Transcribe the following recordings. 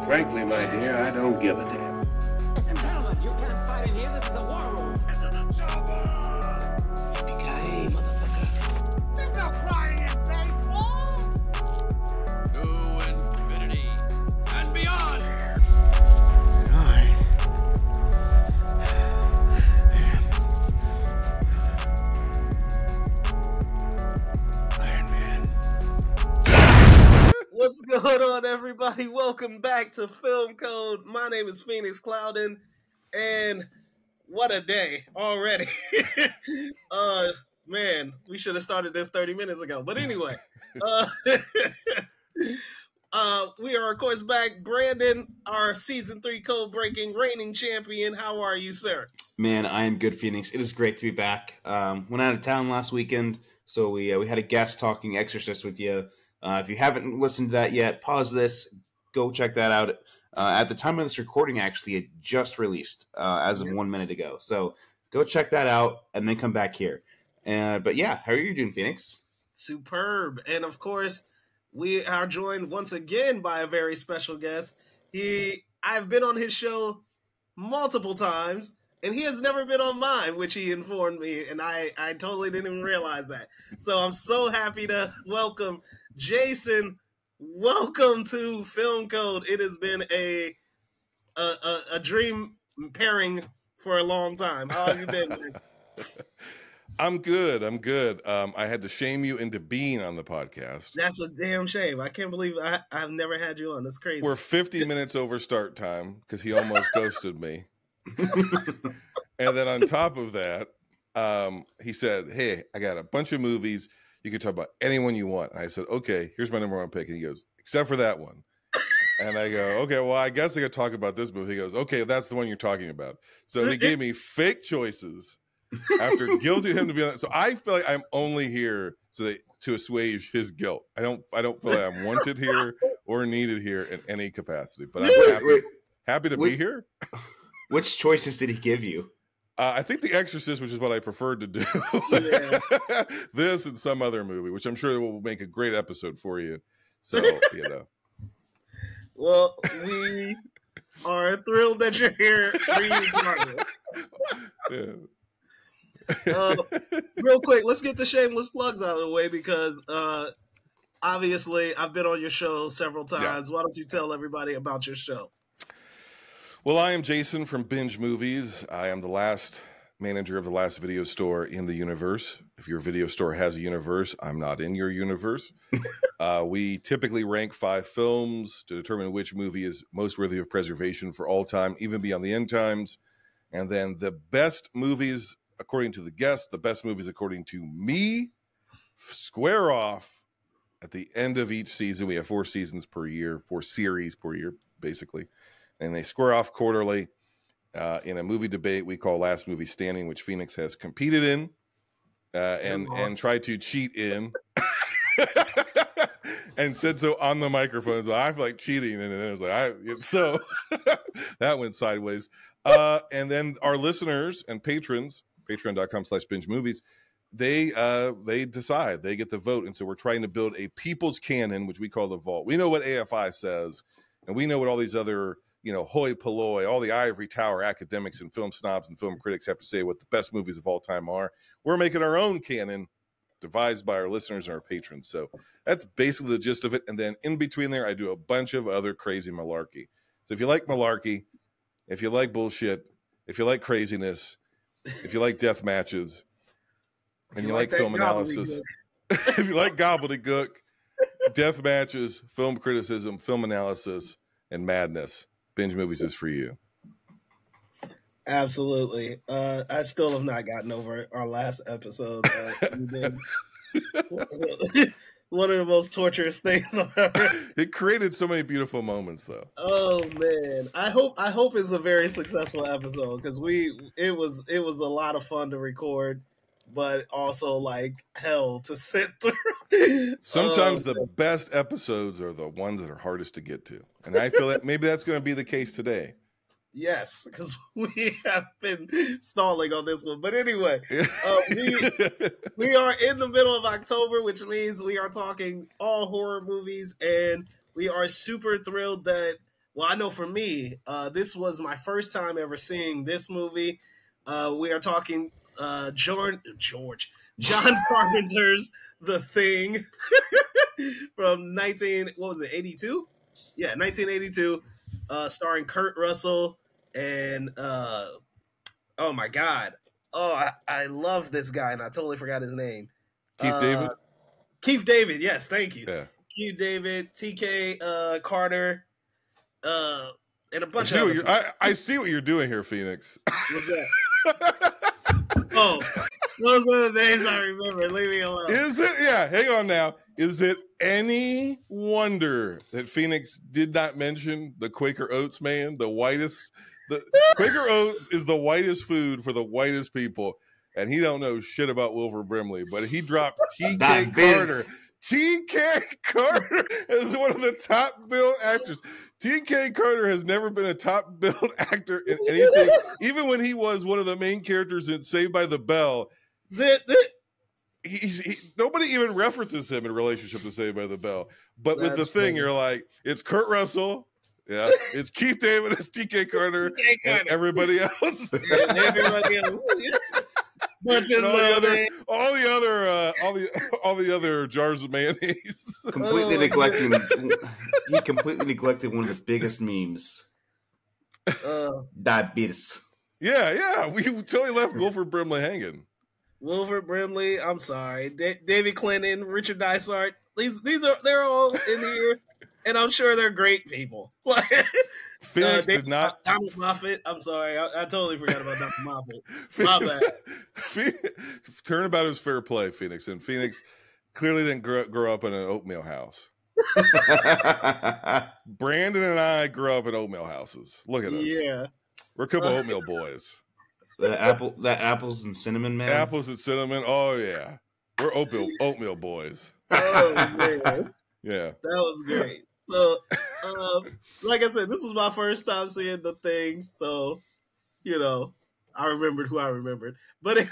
Frankly, my dear, I don't give a damn. Gentlemen, you can't fight in here. This is the war room. Yippee-ki-yay, motherfucker. There's no crying in baseball! To infinity and beyond! Iron Man. What's going on, everybody? Welcome back to Film Code. My name is PAClouden, and what a day already. Man, we should have started this 30 minutes ago. But anyway, we are, of course, back. Brandon, our Season 3 code-breaking reigning champion. How are you, sir? Man, I am good, Phoenix. It is great to be back. Went out of town last weekend, so we had a guest talking Exorcist with you. If you haven't listened to that yet, pause this, go check that out. At the time of this recording, actually, it just released as of 1 minute ago. So go check that out and then come back here. But yeah, how are you doing, Phoenix? Superb. And of course, we are joined once again by a very special guest. I've been on his show multiple times, and he has never been on mine, which he informed me, and I totally didn't even realize that. So I'm so happy to welcome Jason. Welcome to Film Code. It has been a dream pairing for a long time. How have you been, man? I'm good. I had to shame you into being on the podcast. That's a damn shame. I can't believe I've never had you on. That's crazy. We're 50 minutes over start time because he almost ghosted me. And then on top of that, he said, hey, I got a bunch of movies. You can talk about anyone you want. And I said, okay, here's my number one pick. And he goes, except for that one. And I go, okay, well, I guess I could talk about this movie. He goes, okay, that's the one you're talking about. So he gave me fake choices after guilting him to be on that. So I feel like I'm only here to assuage his guilt. I don't feel like I'm wanted here or needed here in any capacity. But I'm happy to be here. Which choices did he give you? I think The Exorcist, which is what I preferred to do. Yeah. This and some other movie, which I'm sure will make a great episode for you. So, Well, we are thrilled that you're here. Real quick, let's get the shameless plugs out of the way because obviously I've been on your show several times. Yeah. Why don't you tell everybody about your show? Well, I am Jason from Binge Movies. I am the last manager of the last video store in the universe. If your video store has a universe, I'm not in your universe. We typically rank 5 films to determine which movie is most worthy of preservation for all time, even beyond the end times. And then the best movies, according to the guest, the best movies according to me, square off at the end of each season. We have 4 seasons per year, 4 series per year, basically. And they square off quarterly in a movie debate we call Last Movie Standing, which Phoenix has competed in and tried to cheat in and said so on the microphone. So I feel like cheating. And then it was like, so that went sideways. And then our listeners and patrons, patreon.com/binge movies, they decide, they get the vote. And so we're trying to build a people's canon, which we call the vault. We know what AFI says, and we know what all these other, hoi polloi, all the ivory tower academics and film snobs and film critics have to say what the best movies of all time are. We're making our own canon devised by our listeners and our patrons. So that's basically the gist of it. And then in between there, I do a bunch of other crazy malarkey. So if you like malarkey, if you like bullshit, if you like craziness, if you like death matches, and you like film analysis, if you like gobbledygook, death matches, film criticism, film analysis, and madness, Binge Movies is for you. Absolutely. I still have not gotten over our last episode. One of the most torturous things I've ever. It created so many beautiful moments, though. Oh man, I hope it's a very successful episode because it was a lot of fun to record, but also like hell to sit through. Sometimes the best episodes are the ones that are hardest to get to, and I feel that maybe that's going to be the case today. Yes, because we have been stalling on this one. But anyway, we are in the middle of October, which means we are talking all horror movies, and we are super thrilled that Well, I know for me, this was my first time ever seeing this movie. We are talking John Carpenter's The Thing from 1982? Yeah, 1982, starring Kurt Russell and oh my God. Oh, I love this guy, and I totally forgot his name. Keith David? Keith David, yes, thank you. Yeah. Keith David, TK Carter, and a bunch of I see what you're doing here, Phoenix. What's that? Oh, those are the names I remember. Leave me alone. Is it? Yeah, hang on now. Is it any wonder that Phoenix did not mention the Quaker Oats man, the whitest? The Quaker Oats is the whitest food for the whitest people, and he don't know shit about Wilford Brimley, but he dropped TK Carter. TK Carter is one of the top billed actors. TK Carter has never been a top billed actor in anything, even when he was one of the main characters in Saved by the Bell. Nobody even references him in relationship to Saved by the Bell. But with The Thing, you're like, it's Kurt Russell. Yeah, it's Keith David, it's TK Carter, and everybody else. And everybody else. And all the other jars of mayonnaise. Completely neglecting. He completely neglected one of the biggest memes. Diabetes. Yeah. We totally left Wilford Brimley hanging. Wilford Brimley, I'm sorry. David Clinton, Richard Dysart. They're all in here. And I'm sure they're great people. Phoenix did not. Donald Moffat. I'm sorry. I totally forgot about Dr. Moffat. My bad. Turnabout is fair play, Phoenix. And Phoenix clearly didn't grow up in an oatmeal house. Brandon and I grew up in oatmeal houses. Look at us. Yeah. We're a couple oatmeal boys. The apples and cinnamon, man. Apples and cinnamon. Oh, yeah. We're oatmeal boys. Oh, man. Yeah. That was great. So, like I said, this was my first time seeing The Thing. So, I remembered who I remembered. But anyway,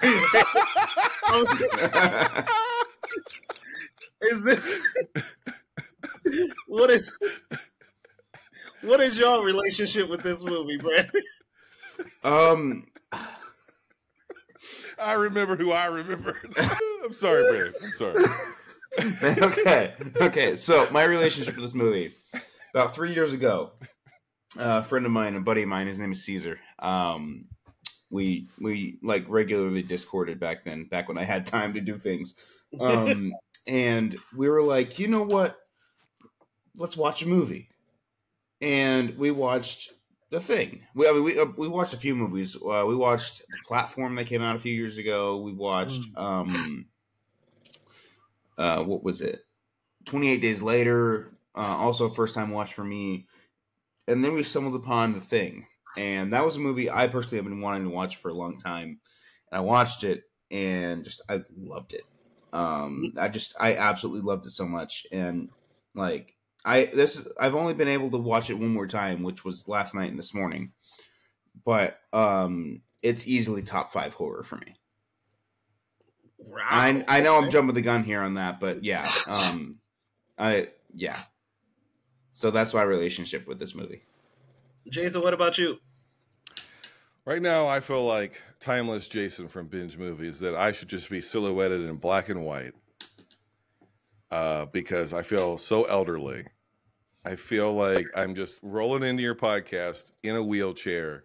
what is your relationship with this movie, Brandon? I remember who I remembered. I'm sorry, Brandon. I'm sorry. Okay. So my relationship with this movie, about 3 years ago, a friend of mine, a buddy of mine, his name is Caesar. We like regularly Discorded back when I had time to do things. And we were like, you know what? Let's watch a movie. And we watched The Thing. We watched a few movies. We watched The Platform that came out a few years ago. We watched what was it? 28 Days Later, also a first time watch for me. And then we stumbled upon The Thing. And that was a movie I personally have been wanting to watch for a long time. And I watched it and I loved it. I absolutely loved it so much. And like I've only been able to watch it one more time, which was last night and this morning. But it's easily top 5 horror for me. Wow. I know I'm jumping the gun here on that, but yeah. So that's my relationship with this movie. Jason, what about you? Right now, I feel like timeless Jason from Binge Movies, that I should just be silhouetted in black and white because I feel so elderly. I feel like I'm just rolling into your podcast in a wheelchair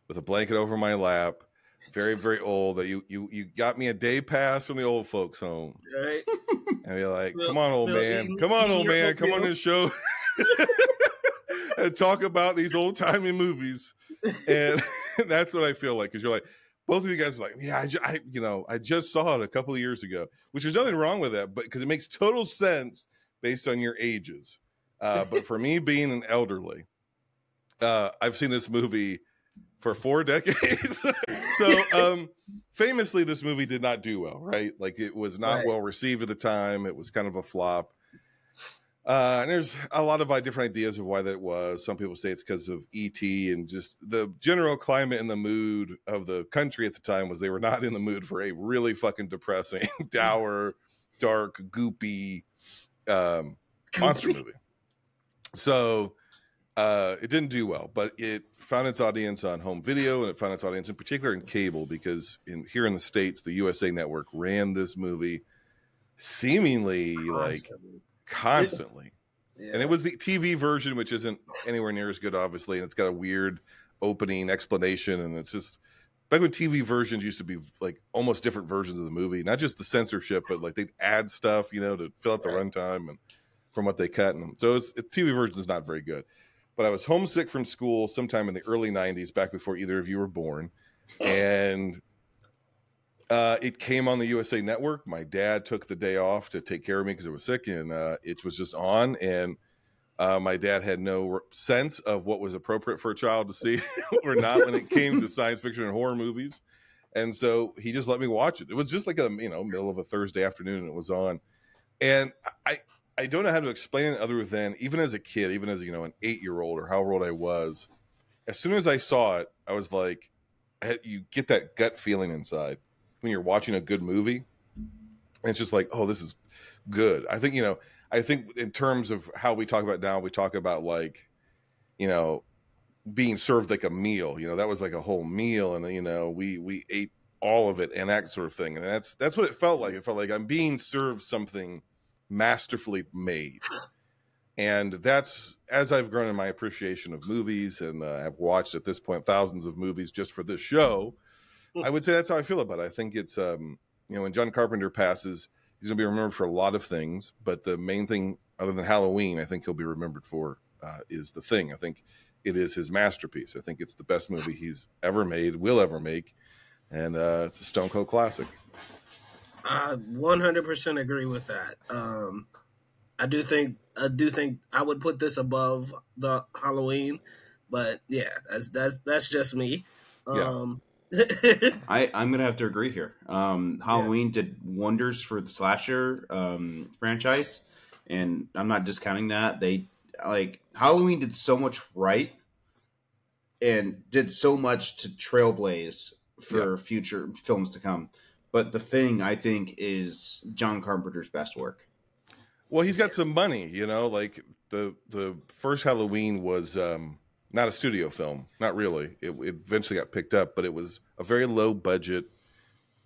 with a blanket over my lap, very, very old, that you got me a day pass from the old folks home. Right. And you're like, come on, old man. Come on this show and talk about these old-timey movies. And that's what I feel like, because you're like, both of you guys are like, yeah, I just saw it a couple of years ago, which there's nothing wrong with that, but because it makes total sense based on your ages. But for me, being an elderly, I've seen this movie for 4 decades. So famously, this movie did not do well, right? Like, it was not well received at the time. It was kind of a flop. And there's a lot of different ideas of why that was. Some people say it's because of E.T. and just the general climate and the mood of the country at the time was they were not in the mood for a really fucking depressing, dour, dark, goopy monster movie. So It didn't do well, but it found its audience on home video, and it found its audience in particular in cable, because here in the States, the USA Network ran this movie seemingly constantly. Yeah. And it was the TV version, which isn't anywhere near as good, obviously, and it's got a weird opening explanation, and it's just back when TV versions used to be like almost different versions of the movie, not just the censorship, but like they'd add stuff, to fill out the runtime and from what they cut, and so TV version is not very good. But I was homesick from school sometime in the early 90s, back before either of you were born. And it came on the USA Network. My dad took the day off to take care of me because I was sick, and it was just on. And my dad had no sense of what was appropriate for a child to see or not when it came to science fiction and horror movies. And so he just let me watch it. It was just like a middle of a Thursday afternoon, and it was on. And I don't know how to explain it other than, even as a kid, even as, an 8-year-old or however old I was, as soon as I saw it, I was like, you get that gut feeling inside when you're watching a good movie. And it's just like, oh, this is good. I think, I think in terms of how we talk about now, we talk about like, being served like a meal, that was like a whole meal. And, we ate all of it and that sort of thing. And that's what it felt like. It felt like I'm being served something masterfully made. And that's, as I've grown in my appreciation of movies, and I've watched at this point thousands of movies just for this show, I would say that's how I feel about it. I think it's when John Carpenter passes, he's gonna be remembered for a lot of things, but the main thing, other than Halloween, I think he'll be remembered for is The Thing. I think it is his masterpiece. I think it's the best movie he's ever made, will ever make, and it's a stone cold classic. I 100% agree with that. I do think I would put this above the Halloween, but yeah, that's just me. I'm gonna have to agree here. Halloween did wonders for the slasher franchise, and I'm not discounting that. Halloween did so much right and did so much to trailblaze for future films to come. But The Thing, I think, is John Carpenter's best work. Well, he's got some money, like the first Halloween was not a studio film, not really. It eventually got picked up, but it was a very low budget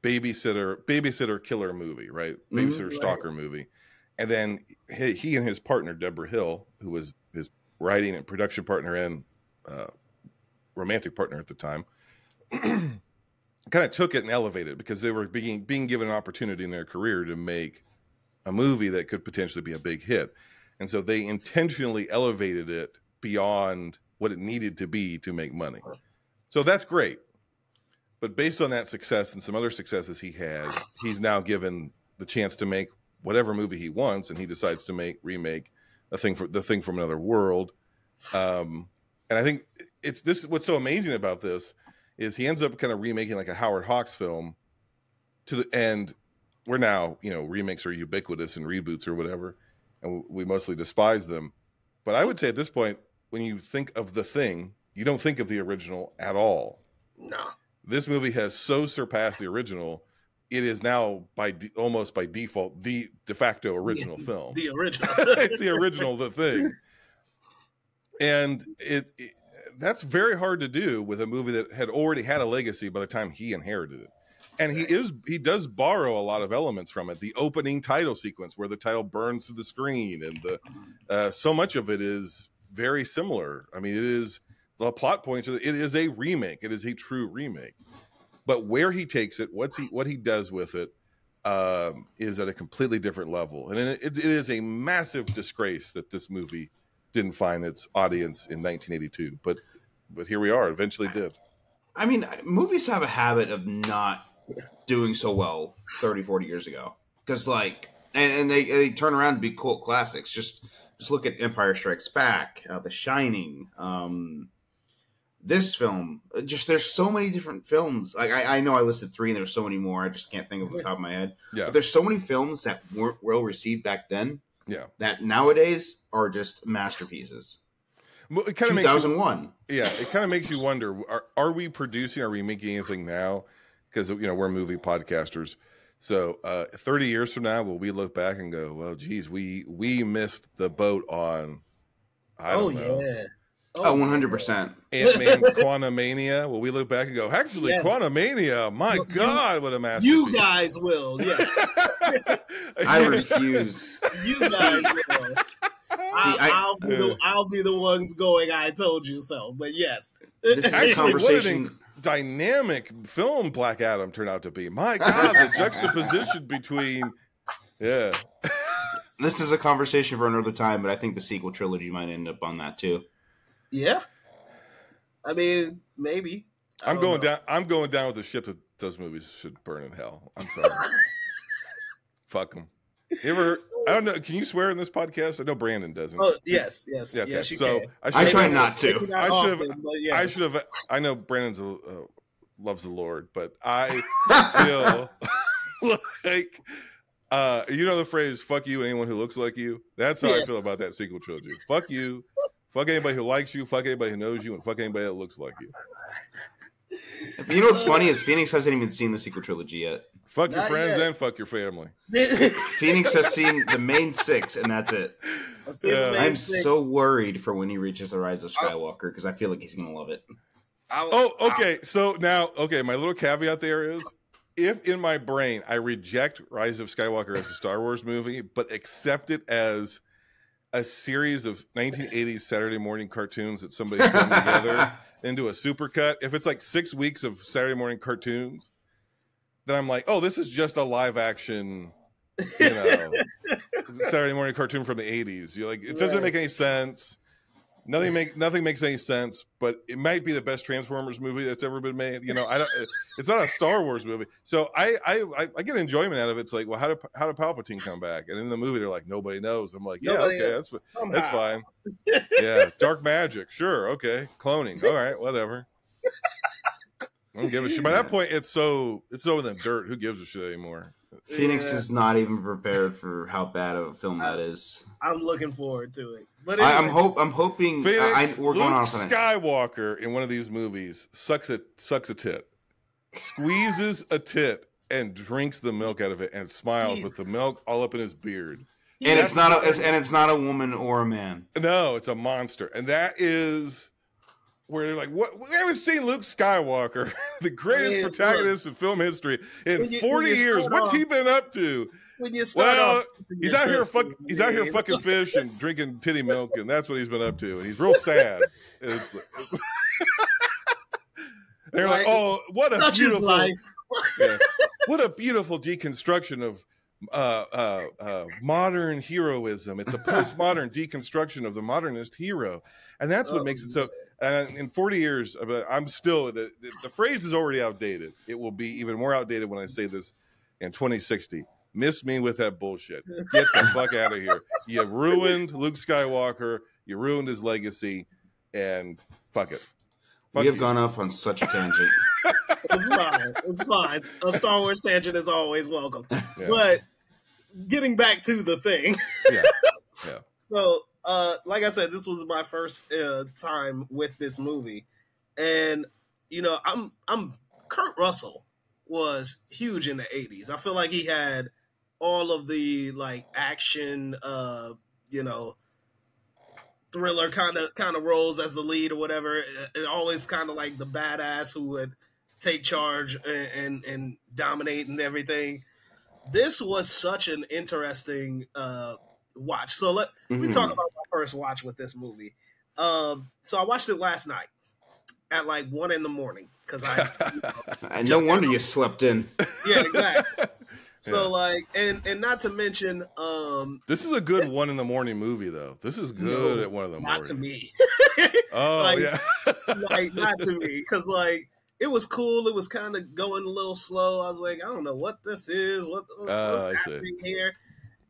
babysitter killer movie, right? Babysitter stalker movie. And then he and his partner, Deborah Hill, who was his writing and production partner and romantic partner at the time, kind of took it and elevated it, because they were being given an opportunity in their career to make a movie that could potentially be a big hit. And so they intentionally elevated it beyond what it needed to be to make money. So that's great. But based on that success and some other successes he had, he's now given the chance to make whatever movie he wants, and he decides to remake The Thing from Another World. And I think what's so amazing about this is he ends up kind of remaking like a Howard Hawks film and we're now, remakes are ubiquitous and reboots or whatever, and we mostly despise them. But I would say at this point, when you think of The Thing, you don't think of the original at all. No. This movie has so surpassed the original, it is now almost by default the de facto original film. The original. It's the original The Thing. And that's very hard to do with a movie that had already had a legacy by the time he inherited it. And he does borrow a lot of elements from it. The opening title sequence where the title burns through the screen, and so much of it is very similar. I mean, it is the plot points. It is a remake. It is a true remake. But where he takes it, what he does with it, is at a completely different level. And it is a massive disgrace that this movie didn't find its audience in 1982. But here we are. Eventually did. I mean, movies have a habit of not doing so well 30, 40 years ago. Because, and they turn around to be cult classics. Just look at Empire Strikes Back, The Shining, this film. There's so many different films. I know I listed 3 and there's so many more. I just can't think of the top of my head. Yeah. But there's so many films that weren't well received back then. Yeah. That nowadays are just masterpieces. Well, it kind of 2001. It kind of makes you wonder: are we making anything now? Because we're movie podcasters. So 30 years from now, will we look back and go, "Well, geez, we missed the boat on"? I don't know. Oh, 100%. Ant-Man Quantumania. Will we look back and go, actually, Yes. Quantumania, my God, what a masterpiece. You guys will, yes. I refuse. You guys will. I'll be the one going, I told you so. But yes. This is a Actually, conversation. what an dynamic film Black Adam turned out to be. My God, the juxtaposition between... Yeah. This is a conversation for another time, but I think the sequel trilogy might end up on that too. Yeah. I mean, maybe. I'm going down with the ship that those movies should burn in hell. I'm sorry. Fuck them. You ever? I don't know. Can you swear in this podcast? I know Brandon doesn't. Oh yes. Yeah, okay. Yes, you so can. I try not to. I should have. I know Brandon's loves the Lord, but I feel like you know the phrase "fuck you" anyone who looks like you. That's how I feel about that sequel trilogy. Fuck you. Fuck anybody who likes you. Fuck anybody who knows you, and fuck anybody that looks like you. You know what's funny is Phoenix hasn't even seen the sequel trilogy yet. Fuck your Not friends yet. and fuck your family. Phoenix has seen the main 6, and that's it. I'm so worried for when he reaches the Rise of Skywalker because I feel like he's gonna love it. Oh, okay. So now, my little caveat there is, if in my brain I reject Rise of Skywalker as a Star Wars movie, but accept it as a series of 1980s Saturday morning cartoons that somebody thrown together into a supercut, if it's like 6 weeks of Saturday morning cartoons, then I'm like, oh, this is just a live action, Saturday morning cartoon from the 80s. You're like, it doesn't make any sense. Nothing makes any sense, but it might be the best Transformers movie that's ever been made. It's not a Star Wars movie. So I get enjoyment out of it. It's like, well, how did Palpatine come back? And in the movie, they're like, nobody knows. I'm like, yeah, okay, that's fine. Yeah, dark magic, sure, okay, cloning, all right, whatever. I don't give a shit. By that point, it's so in the dirt. Who gives a shit anymore? Phoenix is not even prepared for how bad of a film that is. I'm looking forward to it. But anyway. I'm hoping Phoenix, we're going off on it. Skywalker in one of these movies sucks a tit, squeezes a tit, and drinks the milk out of it, and smiles with the milk all up in his beard. And it's not a woman or a man. No, it's a monster, and that is where they're like, "What? We haven't seen Luke Skywalker, the greatest protagonist in film history, in 40 years. What's he been up to?" When you start he's out here fucking fish and drinking titty milk, and that's what he's been up to. And he's real sad. They're like, "Oh, what a beautiful, what a beautiful deconstruction of modern heroism. It's a postmodern deconstruction of the modernist hero, and that's what makes it so." In 40 years, I'm still the phrase is already outdated. It will be even more outdated when I say this in 2060. Miss me with that bullshit. Get the fuck out of here. You ruined Luke Skywalker. You ruined his legacy, and fuck it. We have gone off on such a tangent. It's fine. A Star Wars tangent is always welcome. Yeah. But getting back to the thing. Yeah. So, like I said, this was my first time with this movie, and I'm Kurt Russell was huge in the 80s. I feel like he had all of the like action, thriller kind of roles as the lead or whatever. And always kind of like the badass who would take charge and dominate and everything. This was such an interesting watch. So let me talk about my first watch with this movie. So I watched it last night at like 1 a.m. because no wonder you slept in. Yeah, exactly. So and not to mention, this is a good 1 a.m. movie though. This is good at 1 a.m. Not to me. Oh yeah, like not to me because like it was cool. It was kind of going a little slow. I was like, I don't know what this is. What's happening here?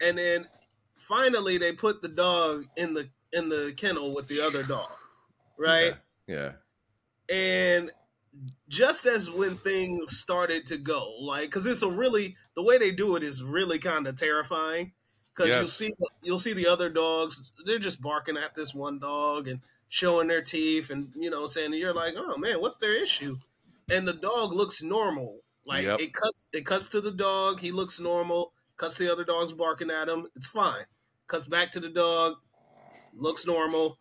And then finally they put the dog in the kennel with the other dogs, right? Yeah. And just as when things started to go, like, because it's the way they do it is really kind of terrifying. Because you'll see the other dogs, they're just barking at this one dog and showing their teeth, and saying, you're like, oh man, what's their issue? And the dog looks normal. Like it cuts to the dog, he looks normal. Cuts to the other dogs barking at him, it's fine. Cuts back to the dog, looks normal.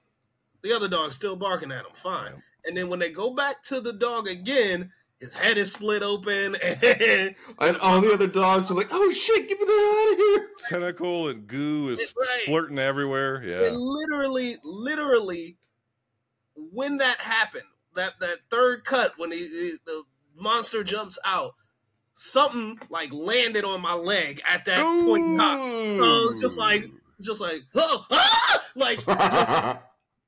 The other dog's still barking at him. Fine. Yeah. And then when they go back to the dog again, his head is split open, and all the other dogs are like, "Oh shit, get me the hell out of here!" Tentacle and goo is Right. splurting everywhere. Yeah. it literally, when that happened, that third cut when the monster jumps out, something like landed on my leg at that point in time. So it's just like, oh, ah! Like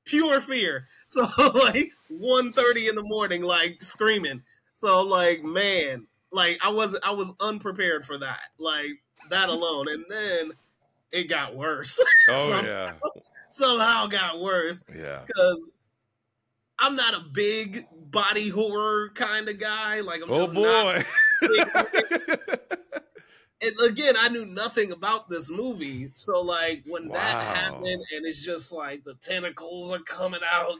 pure fear. So like 1:30 in the morning, like screaming. So like, man, like I was unprepared for that, like that alone, and then it got worse. Oh Somehow got worse. yeah. Because I'm not a big body horror kind of guy. Like I'm Oh just not. boy. And again, I knew nothing about this movie, so like when that Wow. happened, and it's just like the tentacles are coming out,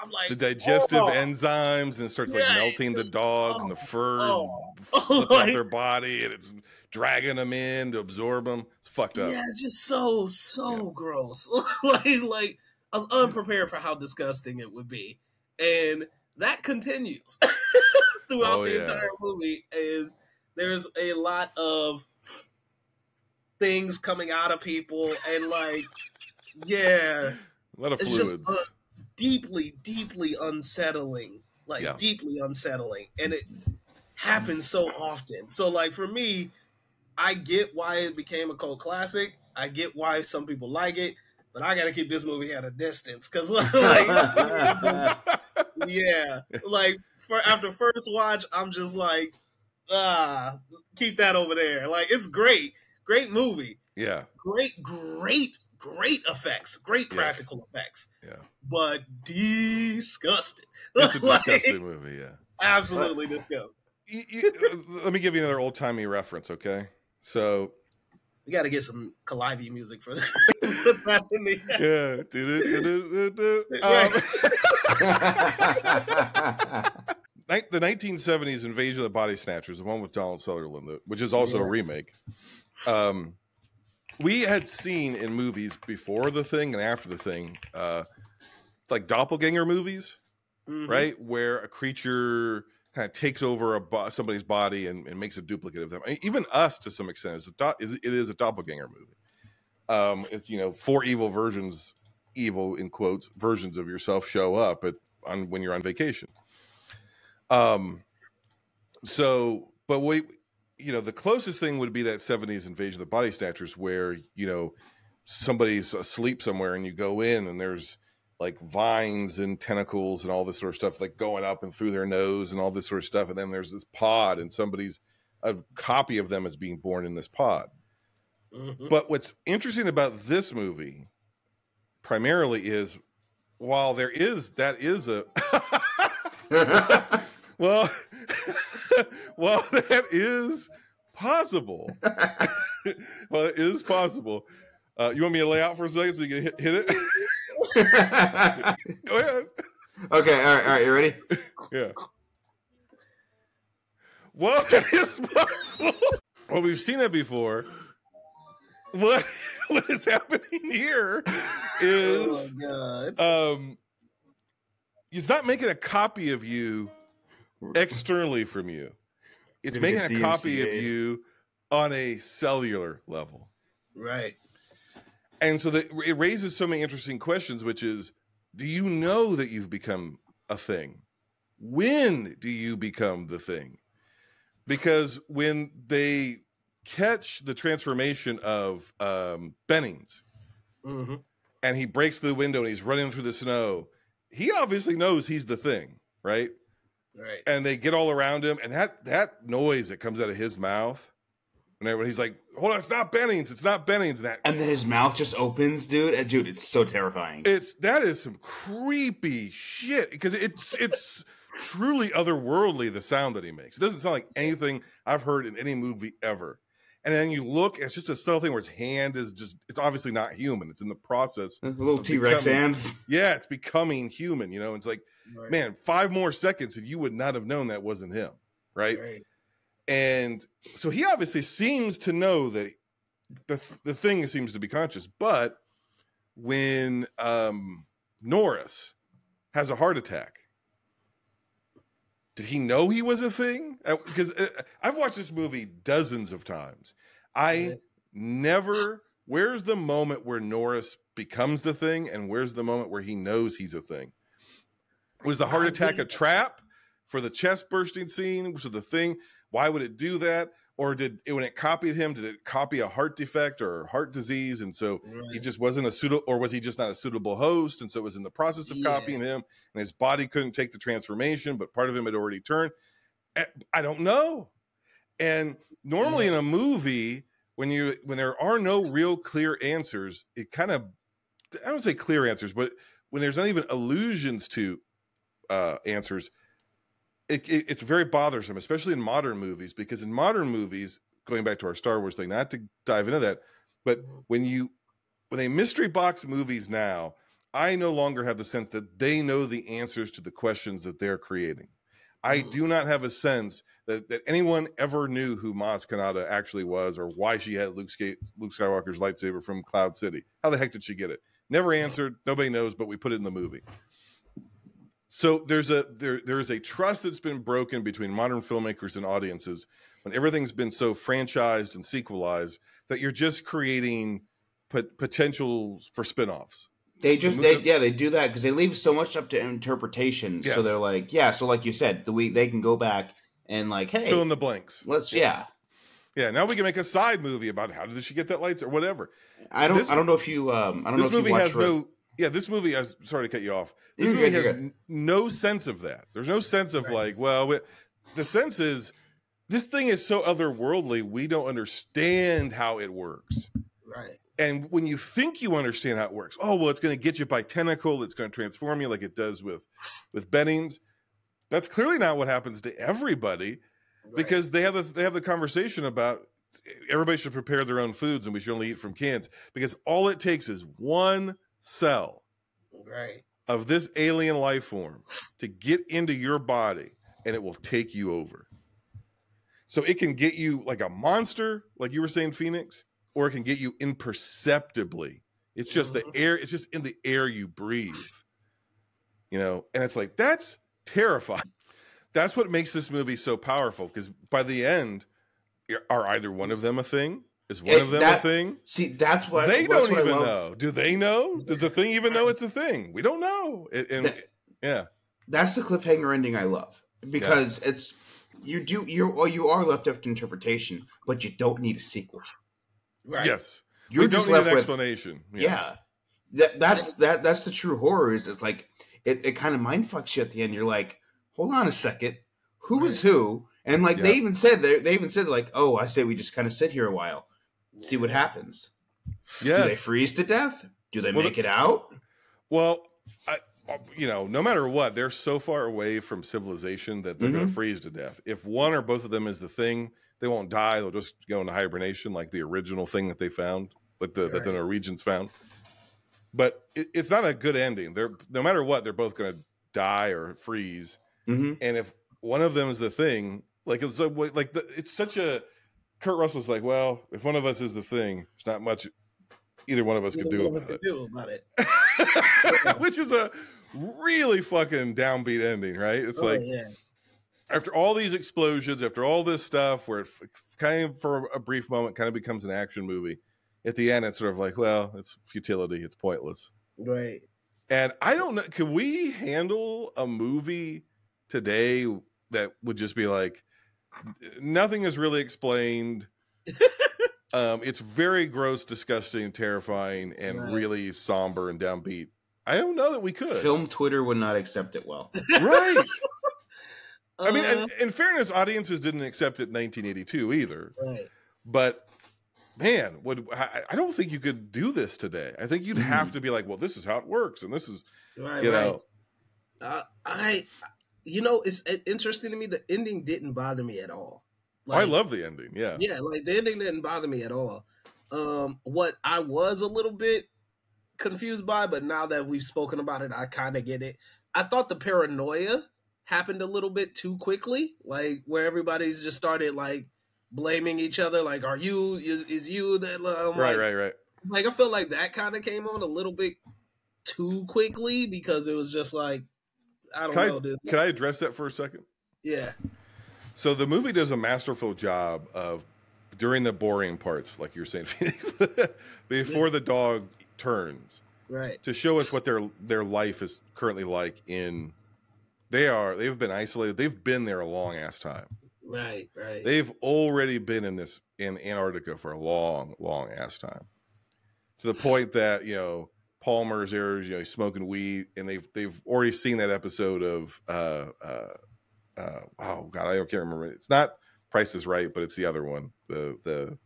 I'm like The digestive oh. enzymes, and it starts like Yeah, melting the dogs, and the fur oh. slip off Like- their body, and it's dragging them in to absorb them. It's fucked up. Yeah, it's just so gross. like I was unprepared for how disgusting it would be, and that continues throughout Oh, the yeah. entire movie. There's a lot of things coming out of people, and like, yeah, A lot of it's fluids. just deeply unsettling, like Yeah. deeply unsettling, and it happens so often. So like for me, I get why it became a cult classic. I get why some people like it, but I got to keep this movie at a distance because like yeah, like after first watch, I'm just like, keep that over there. Like it's great movie, Yeah. great effects, great practical effects, Yeah. but disgusting. It's a Like, disgusting movie, yeah. absolutely disgusting. Let me give you another old-timey reference, okay? So, We got to get some Calliope music for that. Put that in the yeah. The 1970s Invasion of the Body Snatchers, the one with Donald Sutherland, which is also a remake. We had seen in movies before The Thing and after The Thing, like doppelganger movies, right? Where a creature kind of takes over somebody's body and makes a duplicate of them. I mean, even Us, to some extent, it is a doppelganger movie. It's 4 evil versions, evil in quotes, versions of yourself show up when you're on vacation. But the closest thing would be that 70s Invasion of the Body Snatchers, where somebody's asleep somewhere and you go in and there's like vines and tentacles and all this sort of stuff, like going up and through their nose and all this sort of stuff. And then there's this pod and a copy of them is being born in this pod. But what's interesting about this movie primarily is, while that is a well, that is possible. Well, it is possible. You want me to lay out for a second so you can hit it? Go ahead. Okay, all right, you ready? Yeah. Well, that is possible. Well, we've seen it before. What is happening here is, it's not making a copy of you externally from you. It's Maybe making it's a copy of DMCA. you on a cellular level. Right. And so it raises so many interesting questions, which is, do you know that you've become a thing? When do you become the thing? Because when they catch the transformation of Bennings, and he breaks through the window and he's running through the snow, he obviously knows he's the thing, right? Right. And they get all around him, and that noise that comes out of his mouth, and he's like, hold on, it's not Bennings, And then his mouth just opens, dude. Dude, it's so terrifying. That is some creepy shit, because it's truly otherworldly, the sound that he makes. It doesn't sound like anything I've heard in any movie ever. And then you look, it's just a subtle thing where his hand is it's obviously not human. It's in the process. Little T-Rex hands. Yeah, it's becoming human, It's like, Right. man, 5 more seconds and you would not have known that wasn't him, right? And so he obviously seems to know that the thing seems to be conscious. But when Norris has a heart attack. Did he know he was a thing? Because I've watched this movie dozens of times. Where's the moment where Norris becomes the thing, and where's the moment where he knows he's a thing? Was the heart attack a trap for the chest bursting scene? Was it the thing? Why would it do that? Or when it copied him, did it copy a heart defect or heart disease? And so he just wasn't or was he just not a suitable host? And so it was in the process of copying him, and his body couldn't take the transformation, but part of him had already turned. I don't know. And normally in a movie, when there are no real clear answers, it kind of, I don't say clear answers, but when there's not even allusions to answers, it's very bothersome, especially in modern movies, because in modern movies, going back to our Star Wars thing, not to dive into that, but when they mystery box movies now, I no longer have the sense that they know the answers to the questions that they're creating. I do not have a sense that anyone ever knew who Maz Kanata actually was, or why she had Luke Skywalker's lightsaber from Cloud City. How the heck did she get it? Never answered. Nobody knows, but we put it in the movie. So there's a trust that's been broken between modern filmmakers and audiences when everything's been so franchised and sequelized that you're just creating potentials for spinoffs. They do that because they leave so much up to interpretation. Yes. So they're like, so like you said, they can go back and like, hey, fill in the blanks. Yeah. Now we can make a side movie about how did she get that lights or whatever. I don't know if you this movie has, sorry to cut you off. This movie has no sense of that. There's no sense of the sense is this thing is so otherworldly, we don't understand how it works. Right. And when you think you understand how it works, it's going to get you by tentacle. It's going to transform you like it does with Bennings. That's clearly not what happens to everybody, because they have the conversation about everybody should prepare their own foods and we should only eat from cans, because all it takes is one cell of this alien life form to get into your body and it will take you over. So it can get you like a monster, like you were saying, Phoenix, or it can get you imperceptibly. It's just the air. It's just in the air you breathe, and it's like, that's terrifying. That's what makes this movie so powerful, because by the end, are either one of them a thing? Is one of them a thing? See, that's what they don't even know. Do they know? Does the thing even know it's a thing? We don't know. That's the cliffhanger ending I love, because it's you are left up to interpretation, but you don't need a sequel. Right. Yes. You don't need an explanation. Yes. Yeah. That's the true horror. Is it's like it kind of mind fucks you at the end. You're like, hold on a second, who is who? And like they even said like, I say we just kind of sit here a while, see what happens. Yes. Do they freeze to death? Do they make it out? Well, no matter what, they're so far away from civilization that they're going to freeze to death. If one or both of them is the thing, they won't die. They'll just go into hibernation, like the original thing that they found, that the Norwegians found. But it's not a good ending. No matter what, they're both going to die or freeze. And if one of them is the thing, it's such a, Kurt Russell's like, well, if one of us is the thing, there's not much either one of us can do about it. Which is a really fucking downbeat ending, right? It's after all these explosions, after all this stuff, where it kind of for a brief moment kind of becomes an action movie, at the end it's sort of like, well, it's futility, it's pointless. Right. And I don't know, can we handle a movie today that would just be like, nothing is really explained. It's very gross, disgusting, terrifying, and really somber and downbeat. I don't know that we could. Film Twitter would not accept it well. Right. I mean, in fairness, audiences didn't accept it in 1982 either. Right. But man, I don't think you could do this today. I think you'd have to be like, well, this is how it works, and this is, know. It's interesting to me. The ending didn't bother me at all. I love the ending. Yeah. Yeah, like the ending didn't bother me at all. What I was a little bit confused by, but now that we've spoken about it, I kind of get it. I thought the paranoia happened a little bit too quickly, like where everybody's just started like blaming each other. Like, are you, is you that? Right. Like, I feel like that kind of came on a little bit too quickly because it was just like, I don't know, dude. Can I address that for a second? Yeah. So the movie does a masterful job of, during the boring parts, like you're saying, before the dog turns, right, to show us what their life is currently like in. They've been isolated. They've been there a long ass time. Right. They've already been in Antarctica for a long, long ass time. To the point that, you know, Palmer's there, you know, he's smoking weed, and they've already seen that episode of oh god, I can't remember. It's not Price is Right, but it's the other one, the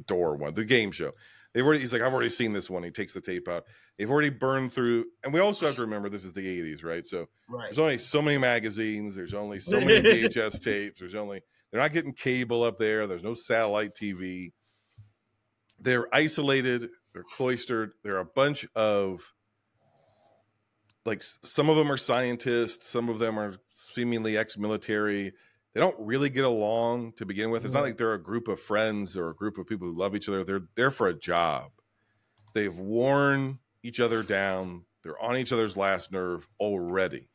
door one, the game show. He's like, I've already seen this one. He takes the tape out. They've already burned through, and we also have to remember this is the 80s, right? So there's only so many magazines, there's only so many VHS tapes, they're not getting cable up there, there's no satellite TV. They're isolated, they're cloistered. There are a bunch of, like, some of them are scientists, some of them are seemingly ex-military. They don't really get along to begin with. It's not like they're a group of friends or a group of people who love each other. They're there for a job. They've worn each other down. They're on each other's last nerve already.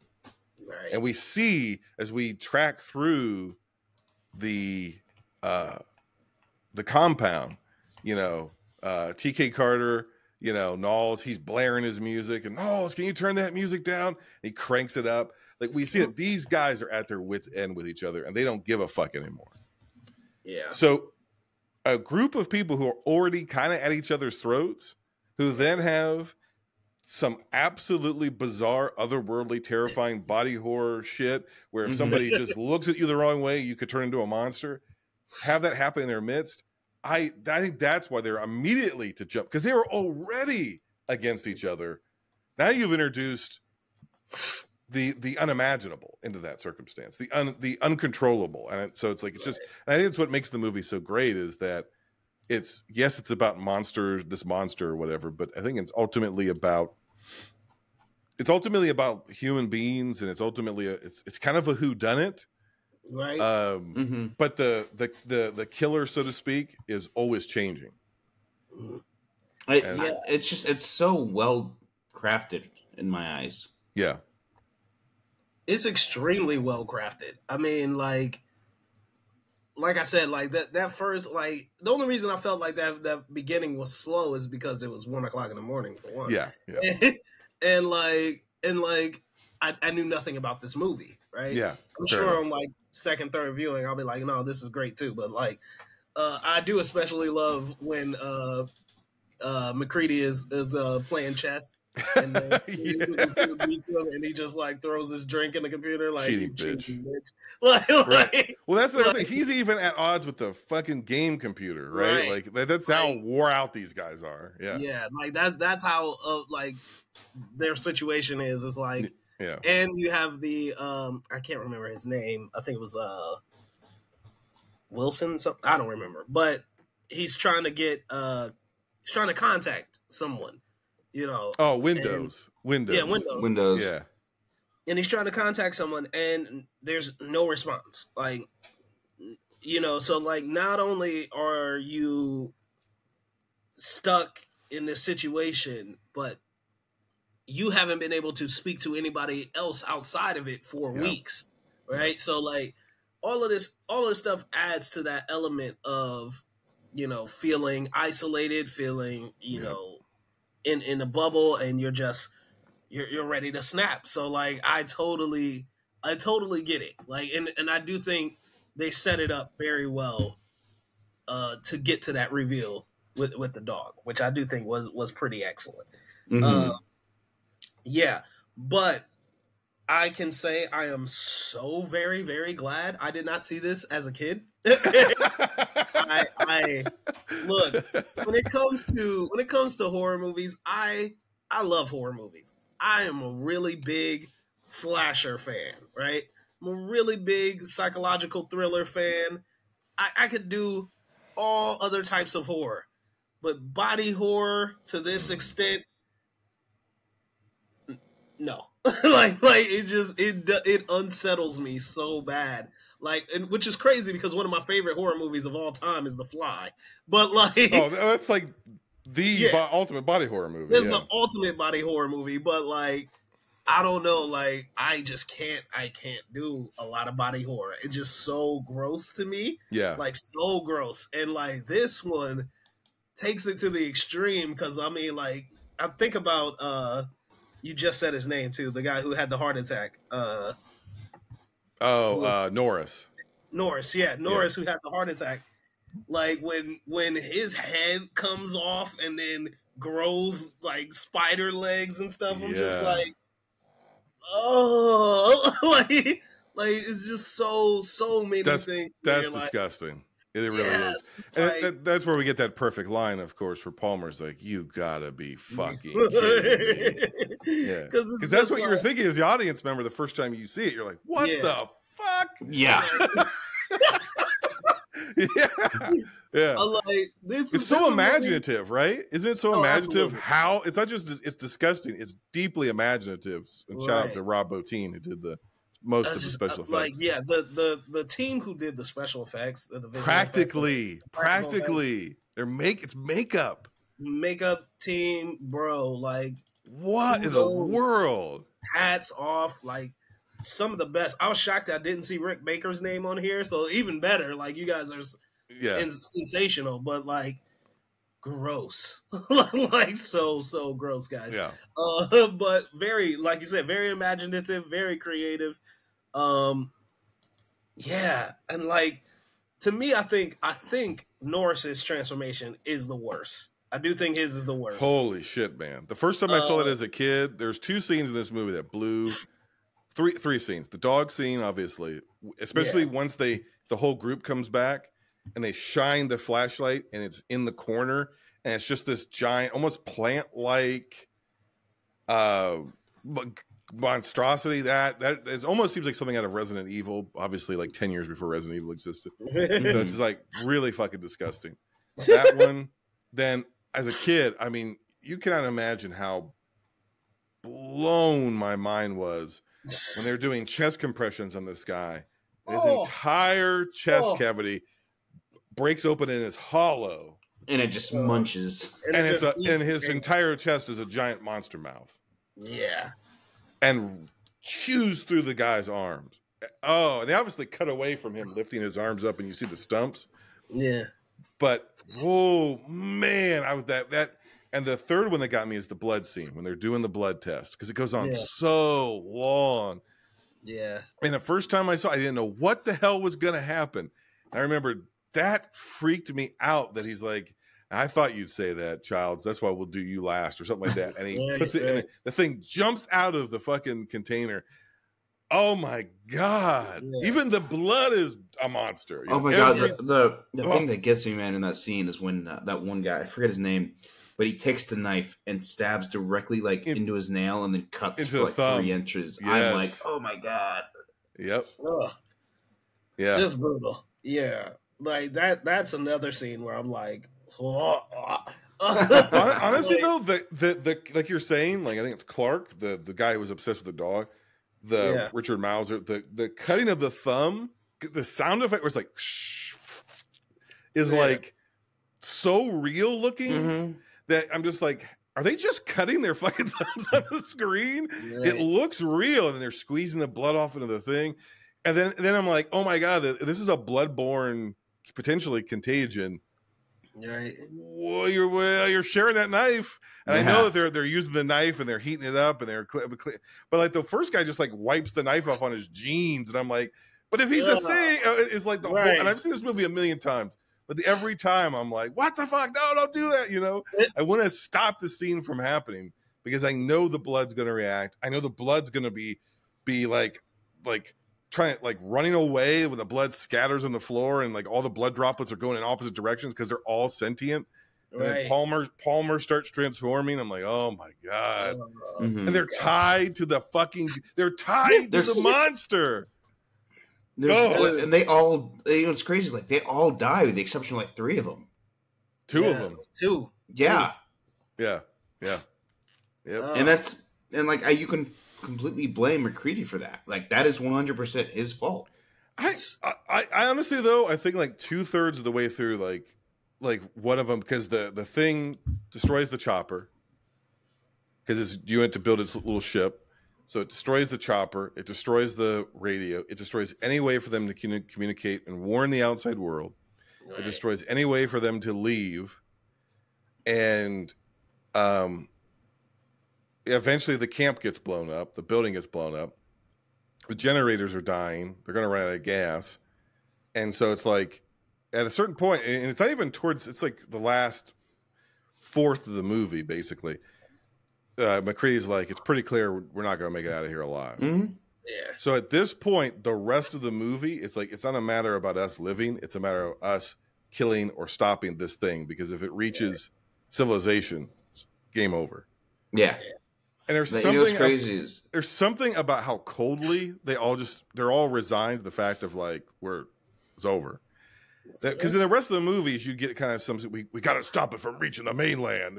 Right. And we see, as we track through the compound, you know, TK Carter, you know, Knowles, he's blaring his music, and Knowles, can you turn that music down? And he cranks it up. Like, we see that these guys are at their wits' end with each other, and they don't give a fuck anymore. Yeah. So a group of people who are already kind of at each other's throats, who then have some absolutely bizarre, otherworldly, terrifying body horror shit, where if somebody just looks at you the wrong way, you could turn into a monster. Have that happen in their midst. I think that's why they're immediately to jump, because they were already against each other. Now you've introduced the unimaginable into that circumstance, the uncontrollable, and so it's like it's just. And I think it's what makes the movie so great is that it's about monsters, this monster or whatever, but I think it's ultimately about human beings, and it's ultimately it's kind of a whodunit. Right. But the killer, so to speak, is always changing. It's so well crafted in my eyes. Yeah. It's extremely well crafted. I mean, like I said, like that first, like, the only reason I felt like that beginning was slow is because it was 1 o'clock in the morning, for one. Yeah. and I knew nothing about this movie, right? Yeah. I'm sure on like second, third viewing, I'll be like, no, this is great too. But like, I do especially love when McCready is playing chess, and then and he just like throws his drink in the computer, like, cheating bitch. Right. Well, that's the other thing. He's even at odds with the fucking game computer, right? Like that's how wore out these guys are. Yeah. Like that's how like their situation is. It's like, and you have the I can't remember his name. I think it was Wilson. Something, I don't remember, but he's trying to get he's trying to contact someone, you know. Oh, Windows. Yeah, Windows. Yeah. And he's trying to contact someone, and there's no response. Like, you know, so like, not only are you stuck in this situation, but you haven't been able to speak to anybody else outside of it for weeks, right? So like, all of this stuff adds to that element of, you know, feeling isolated, feeling, you know, in a bubble, and you're just you're ready to snap. So like, I totally get it. Like, and I do think they set it up very well to get to that reveal with the dog, which I do think was pretty excellent. Yeah, but I can say I am so very, very glad I did not see this as a kid. I look, when it comes to horror movies, I love horror movies. I am a really big slasher fan, right? I'm a really big psychological thriller fan. I could do all other types of horror, but body horror to this extent, no. like it unsettles me so bad. Like, and which is crazy because one of my favorite horror movies of all time is The Fly. But like, oh, that's like ultimate body horror movie. This is the ultimate body horror movie, but like, I don't know, like, I can't do a lot of body horror. It's just so gross to me. Yeah. Like, so gross. And like, this one takes it to the extreme, because I mean, like, I think about, you just said his name too, the guy who had the heart attack. Norris. Norris, who had the heart attack. Like, when his head comes off and then grows like spider legs and stuff, I'm just like, oh, like it's just so many things. That's disgusting. It really is. Like, and that's where we get that perfect line, of course, for Palmer's like, "You gotta be fucking kidding me." Yeah, because that's what you're thinking as the audience member the first time you see it. You're like, "What the fuck?" Yeah. Yeah. Like, it's so imaginative, right? Isn't it so imaginative? Absolutely. How it's not just it's disgusting, it's deeply imaginative. And shout out to Rob Bottin, who did the most of the special effects. Like, yeah, the team who did the special effects, the practically it's makeup team, bro. Like, what in the world? Hats off, like, some of the best. I was shocked I didn't see Rick Baker's name on here, so even better. Like, you guys are sensational, but like, gross. Like, so gross, guys. Yeah. But very, like you said, very imaginative, very creative. Yeah, and like, to me, I think Norris's transformation is the worst. I do think his is the worst. Holy shit, man! The first time I saw that as a kid, there's 2 scenes in this movie that blew. Three scenes. The dog scene, obviously, especially once the whole group comes back and they shine the flashlight and it's in the corner and it's just this giant, almost plant-like monstrosity that it almost seems like something out of Resident Evil, obviously like 10 years before Resident Evil existed. So it's just like really fucking disgusting. That one, then as a kid, I mean, you cannot imagine how blown my mind was when they're doing chest compressions on this guy. His entire chest cavity breaks open and is hollow, and it just munches. And his entire chest is a giant monster mouth. Yeah, and chews through the guy's arms. Oh, and they obviously cut away from him lifting his arms up, and you see the stumps. Yeah, but oh man, I was that. And the third one that got me is the blood scene when they're doing the blood test, because it goes on so long. Yeah. And the first time I saw it, I didn't know what the hell was going to happen. I remember that freaked me out, that he's like, "I thought you'd say that, Childs. That's why we'll do you last," or something like that. And he puts it in, the thing jumps out of the fucking container. Oh my God. Yeah. Even the blood is a monster. Oh my God. The thing that gets me, man, in that scene is when that one guy, I forget his name, but he takes the knife and stabs directly into his nail and then cuts into for like thumb. 3 inches. Yes. I'm like, oh my God. Yep. Ugh. Yeah. Just brutal. Yeah. Like that's another scene where I'm like, honestly though, the like you're saying, like I think it's Clark, the guy who was obsessed with the dog, Richard Mauser, the cutting of the thumb, the sound effect was like is like so real looking that I'm just like, are they just cutting their fucking thumbs on the screen? Right. It looks real, and they're squeezing the blood off into the thing. And then I'm like, oh my God, this is a bloodborne, potentially contagion. Right. Well, you're sharing that knife, and I know that they're using the knife and they're heating it up, and but like the first guy just like wipes the knife off on his jeans, and I'm like, but if he's a thing, it's like the whole. And I've seen this movie a million times. But every time I'm like, what the fuck? No, don't do that. You know, I want to stop the scene from happening because I know the blood's going to react. I know the blood's going to be like trying like running away when the blood scatters on the floor and like all the blood droplets are going in opposite directions because they're all sentient. And then Palmer starts transforming. I'm like, oh my God. And they're tied to the monster. And they all, it's crazy. It's like they all die with the exception of like 3 of them. 2 of them. 2. Yeah. Yeah. Yep. And like you can completely blame McCready for that. Like that is 100% his fault. I honestly though, I think like 2/3 of the way through, like one of them, because the thing destroys the chopper because it's doing it to build its little ship. So it destroys the chopper. It destroys the radio. It destroys any way for them to communicate and warn the outside world. Right. It destroys any way for them to leave. And eventually the camp gets blown up. The building gets blown up. The generators are dying. They're going to run out of gas. And so it's like at a certain point, and it's not even towards, it's like the last fourth of the movie, basically. McCready's like, it's pretty clear we're not going to make it out of here alive. Mm-hmm. Yeah. So at this point, the rest of the movie, it's like, it's not a matter about us living. It's a matter of us killing or stopping this thing, because if it reaches civilization, it's game over. Yeah. And there's there's something about how coldly they're all resigned to the fact of like, it's over. Because in the rest of the movies, you get kind of we got to stop it from reaching the mainland.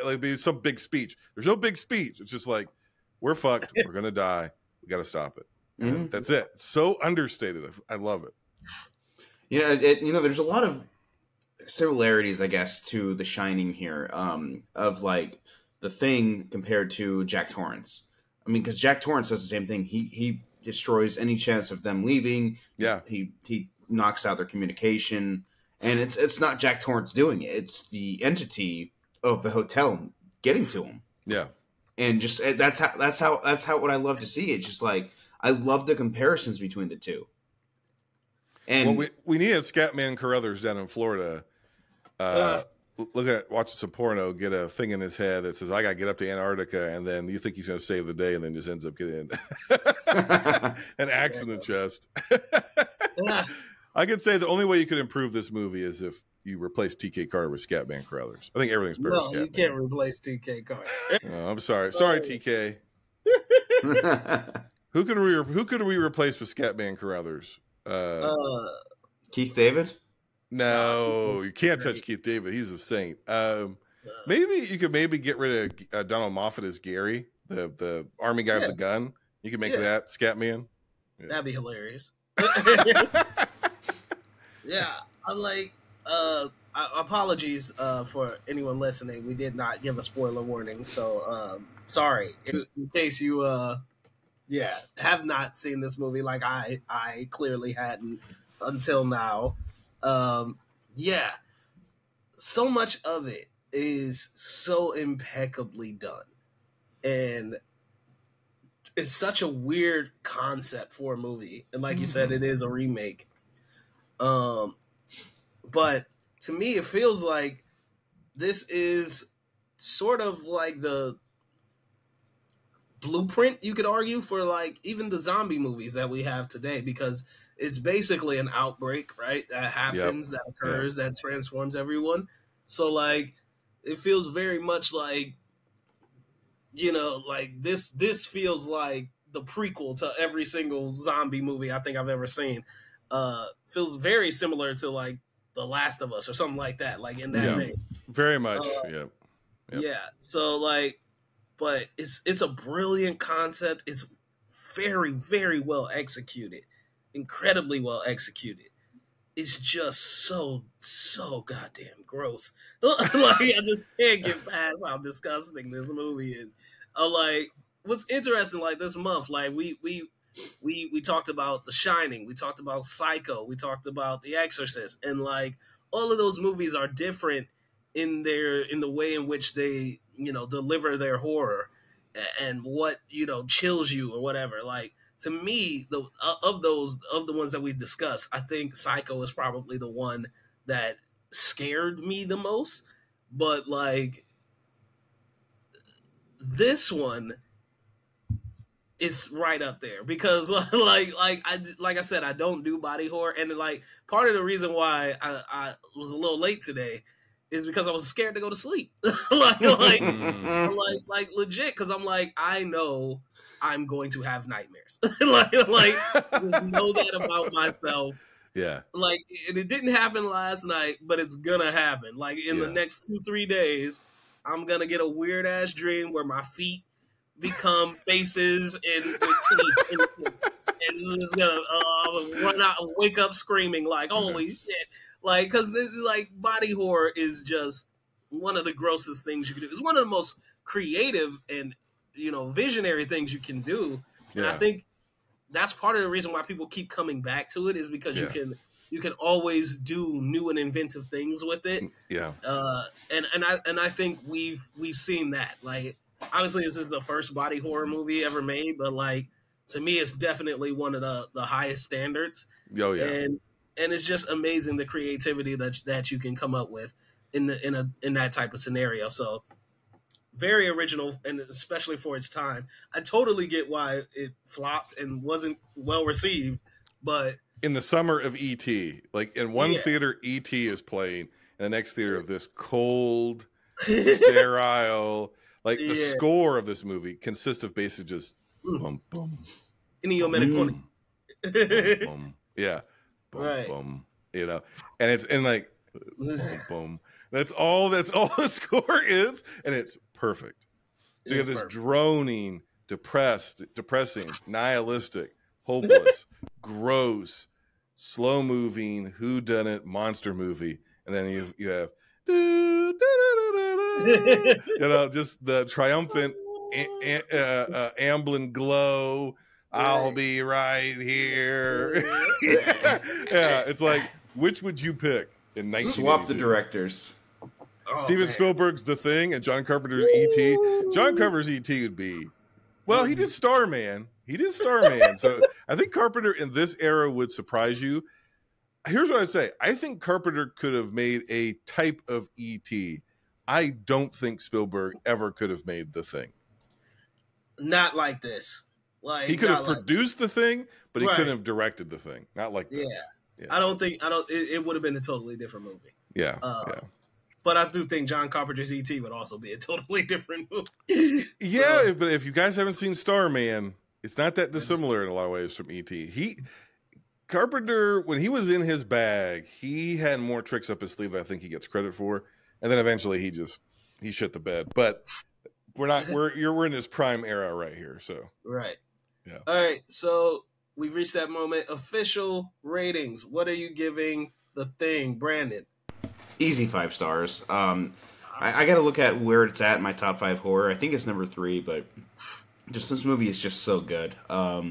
Like be some big speech. There's no big speech. It's just like, we're fucked. We're going to die. We got to stop it. Mm-hmm. That's it. It's so understated. I love it. There's a lot of similarities, I guess, to The Shining here, of like The Thing compared to Jack Torrance. I mean, because Jack Torrance does the same thing. He destroys any chance of them leaving. Yeah. He knocks out their communication, and it's not Jack Torrance doing it. It's the entity of the hotel getting to him. Yeah. And just that's how what I love to see. It's just like, I love the comparisons between the two. And we need a Scatman Carruthers down in Florida. Watching some porno, get a thing in his head that says, I got to get up to Antarctica, and then you think he's going to save the day, and then just ends up getting an axe in the chest. I could say the only way you could improve this movie is if you replace TK Carter with Scatman Carruthers. I think everything's better with Scatman. No, you can't replace TK Carter. Oh, I'm sorry. Sorry, TK. Who could we replace with Scatman Carruthers? Keith David? No, you can't touch Keith David. He's a saint. Maybe you could get rid of Donald Moffat as Gary, the army guy with the gun. You could make that Scatman. Yeah. That'd be hilarious. Yeah, I'm like, apologies for anyone listening. We did not give a spoiler warning, so sorry. In case you have not seen this movie, like I clearly hadn't until now. So much of it is so impeccably done, and it's such a weird concept for a movie. And like you said, it is a remake. But to me, it feels like this is sort of like the blueprint, you could argue, for like even the zombie movies that we have today, because it's basically an outbreak, right? That happens, that occurs, that transforms everyone. So like, it feels very much like, like this feels like the prequel to every single zombie movie I think I've ever seen. Feels very similar to like The Last of Us or something like that, like in that vein. Very much. Yeah. So like, but it's a brilliant concept. It's very, very well executed, incredibly well executed. It's just so goddamn gross. Like, I just can't get past how disgusting this movie is. Like, what's interesting, like this month, like we talked about The Shining, we talked about Psycho, we talked about The Exorcist, and like all of those movies are different in the way in which they deliver their horror and what chills you or whatever. Like, to me, of the ones that we've discussed, I think Psycho is probably the one that scared me the most. But like, this one is right up there because like I said, I don't do body horror, and like part of the reason why I was a little late today is because I was scared to go to sleep. like legit, because I'm like, I know I'm going to have nightmares. like know that about myself. Yeah. Like, and it didn't happen last night, but it's gonna happen. Like in the next 2-3 days, I'm gonna get a weird ass dream where my feet become faces and teeth, and it's gonna run out and wake up screaming like, holy shit. Like, because this is like, body horror is just one of the grossest things you can do. It's one of the most creative and visionary things you can do. And I think that's part of the reason why people keep coming back to it, is because you can always do new and inventive things with it. Yeah. And I think we've seen that. Like, obviously this is the first body horror movie ever made, but like, to me it's definitely one of the highest standards. Oh yeah. And it's just amazing the creativity that you can come up with in that type of scenario. So very original, and especially for its time. I totally get why it flopped and wasn't well received, but in the summer of E.T., like in one theater, E.T. is playing, and the next theater of this cold, sterile, like the score of this movie consists of basically just boom, boom, Ennio Morricone. Boom, boom, yeah, boom, Right. boom, and it's like boom, boom. That's all the score is, and it's perfect. So you have this droning, depressing, nihilistic, hopeless, gross, slow-moving, whoodunit monster movie, and then you have just the triumphant Amblin glow. I'll be right here. Yeah, it's like, which would you pick in 1982? Swap the directors. Steven Spielberg's The Thing and John Carpenter's E.T. John Carpenter's E.T. would be, well, he did Starman. So I think Carpenter in this era would surprise you. Here's what I'd say. I think Carpenter could have made a type of E.T. I don't think Spielberg ever could have made The Thing. Not like this. Like, he could have produced The Thing, but he couldn't have directed The Thing. Not like this. Yeah. I don't. It would have been a totally different movie. Yeah. But I do think John Carpenter's E.T. would also be a totally different movie. Yeah, but if you guys haven't seen Starman, it's not that dissimilar in a lot of ways from E.T. Carpenter, when he was in his bag, he had more tricks up his sleeve than I think he gets credit for. And then eventually he shit the bed. But we're in his prime era right here. So right. Yeah. All right. So we've reached that moment. Official ratings. What are you giving The Thing, Brandon? Easy 5 stars. I got to look at where it's at in my top 5 horror. I think it's number 3, but just this movie is just so good. I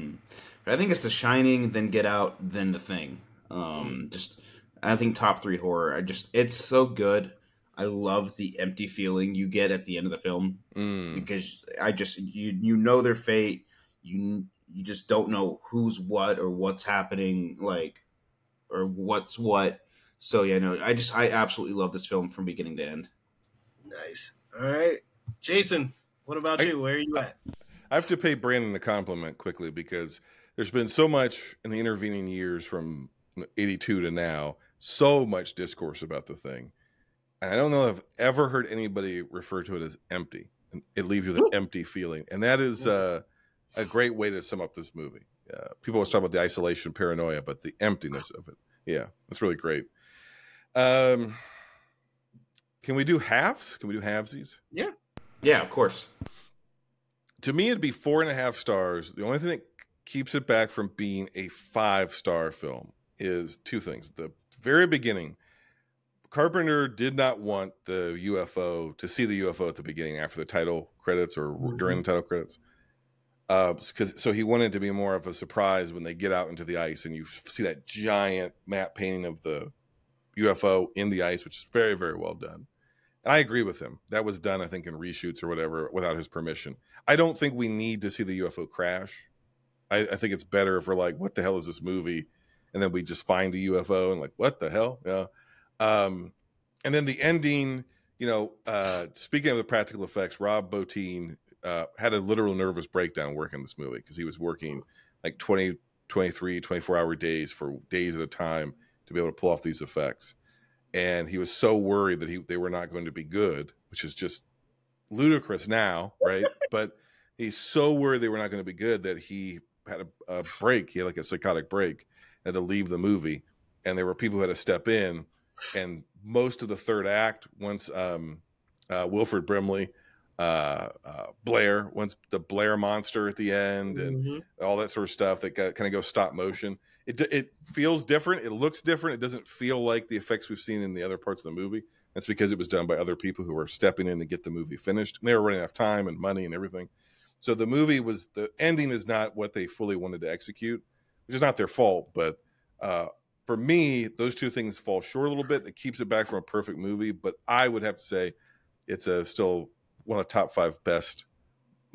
think it's The Shining, then Get Out, then The Thing. I think top 3 horror. It's so good. I love the empty feeling you get at the end of the film because you know their fate. You just don't know who's what or what's happening, or what's what. So yeah, no, I absolutely love this film from beginning to end. Nice. All right, Jason, what about you? Where are you at? I have to pay Brandon a compliment quickly because there's been so much in the intervening years from 82 to now, so much discourse about The Thing. And I don't know if I've ever heard anybody refer to it as empty. It leaves you with an empty feeling. And that is a great way to sum up this movie. People always talk about the isolation, paranoia, but the emptiness of it. Yeah, that's really great. Can we do halves? Can we do halvesies? Yeah. Yeah, of course. To me, it'd be 4.5 stars. The only thing that keeps it back from being a 5-star film is 2 things. The very beginning, Carpenter did not want the UFO to see the UFO at the beginning after the title credits or during the title credits. So he wanted it to be more of a surprise when they get out into the ice and you see that giant matte painting of the UFO in the ice, which is very, very well done. And I agree with him. That was done, I think, in reshoots or whatever without his permission. I don't think we need to see the UFO crash. I think it's better if we're like, what the hell is this movie? And then we just find a UFO and like, what the hell? Yeah. And then the ending, speaking of the practical effects, Rob Bottin had a literal nervous breakdown working this movie because he was working like 20, 23, 24-hour days for days at a time to be able to pull off these effects. And he was so worried that they were not going to be good, which is just ludicrous now, right? But he's so worried they were not going to be good that he had a break. He had like a psychotic break, had to leave the movie. And there were people who had to step in. And most of the third act, once Wilford Brimley, Blair, once the Blair monster at the end and all that sort of stuff that kind of goes stop motion. It feels different. It looks different. It doesn't feel like the effects we've seen in the other parts of the movie. That's because it was done by other people who were stepping in to get the movie finished. And they were running out of time and money and everything. So the ending is not what they fully wanted to execute, which is not their fault. But for me, those two things fall short a little bit. It keeps it back from a perfect movie. But I would have to say it's still one of the top 5 best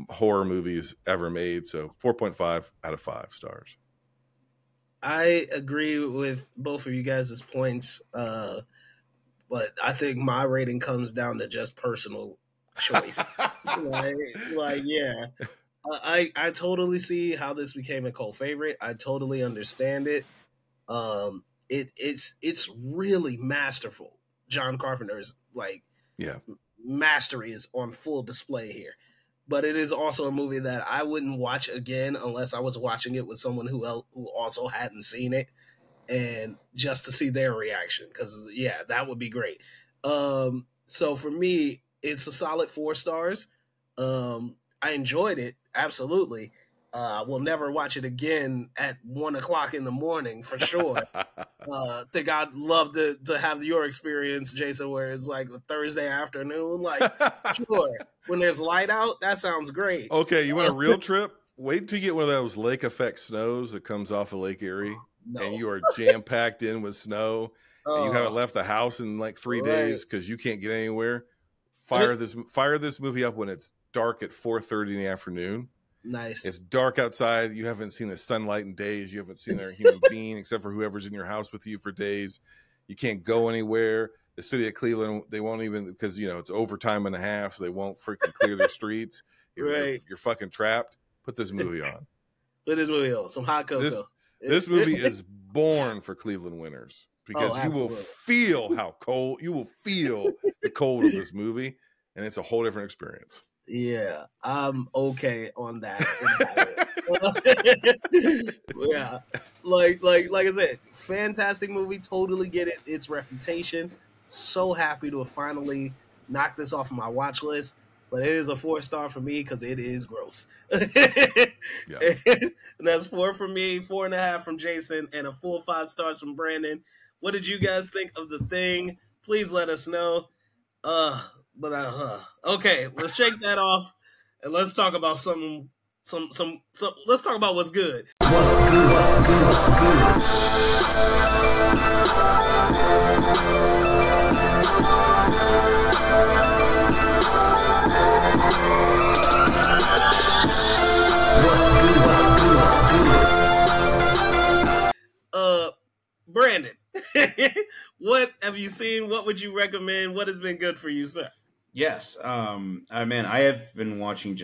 horror movies ever made. So 4.5 out of 5 stars. I agree with both of you guys' points, but I think my rating comes down to just personal choice. Yeah, I totally see how this became a cult favorite. I totally understand it. It's really masterful. John Carpenter's mastery is on full display here. But it is also a movie that I wouldn't watch again unless I was watching it with someone who also hadn't seen it, and just to see their reaction, because that would be great. So for me, it's a solid 4 stars. I enjoyed it, absolutely. We'll never watch it again at 1:00 in the morning for sure. Think I'd love to have your experience, Jason, where it's like a Thursday afternoon. Sure, when there's light out, that sounds great. Okay, you want a real trip? Wait till you get one of those lake effect snows that comes off of Lake Erie, and you are jam packed in with snow, and you haven't left the house in like 3 days because you can't get anywhere. Fire this movie up when it's dark at 4:30 in the afternoon. Nice. It's dark outside. You haven't seen the sunlight in days. You haven't seen a human being except for whoever's in your house with you for days. You can't go anywhere. The city of Cleveland, they won't even, because it's overtime and a half, so they won't freaking clear their streets. You're fucking trapped. Put this movie on. Put this movie on. Some hot cocoa. This movie is born for Cleveland winners, because you will feel how cold. You will feel the cold of this movie, and it's a whole different experience. Yeah, I'm okay on that. Yeah, like I said, fantastic movie. Totally get it. Its reputation. So happy to have finally knocked this off of my watch list. But it is a 4-star for me because it is gross. Yeah. And that's 4 from me, 4.5 from Jason, and a full 5 stars from Brandon. What did you guys think of The Thing? Please let us know. Okay, let's shake that off and let's talk about some let's talk about what's good. What's good? Brandon, what have you seen? What would you recommend? What has been good for you, sir? Yes, man, I have been watching I've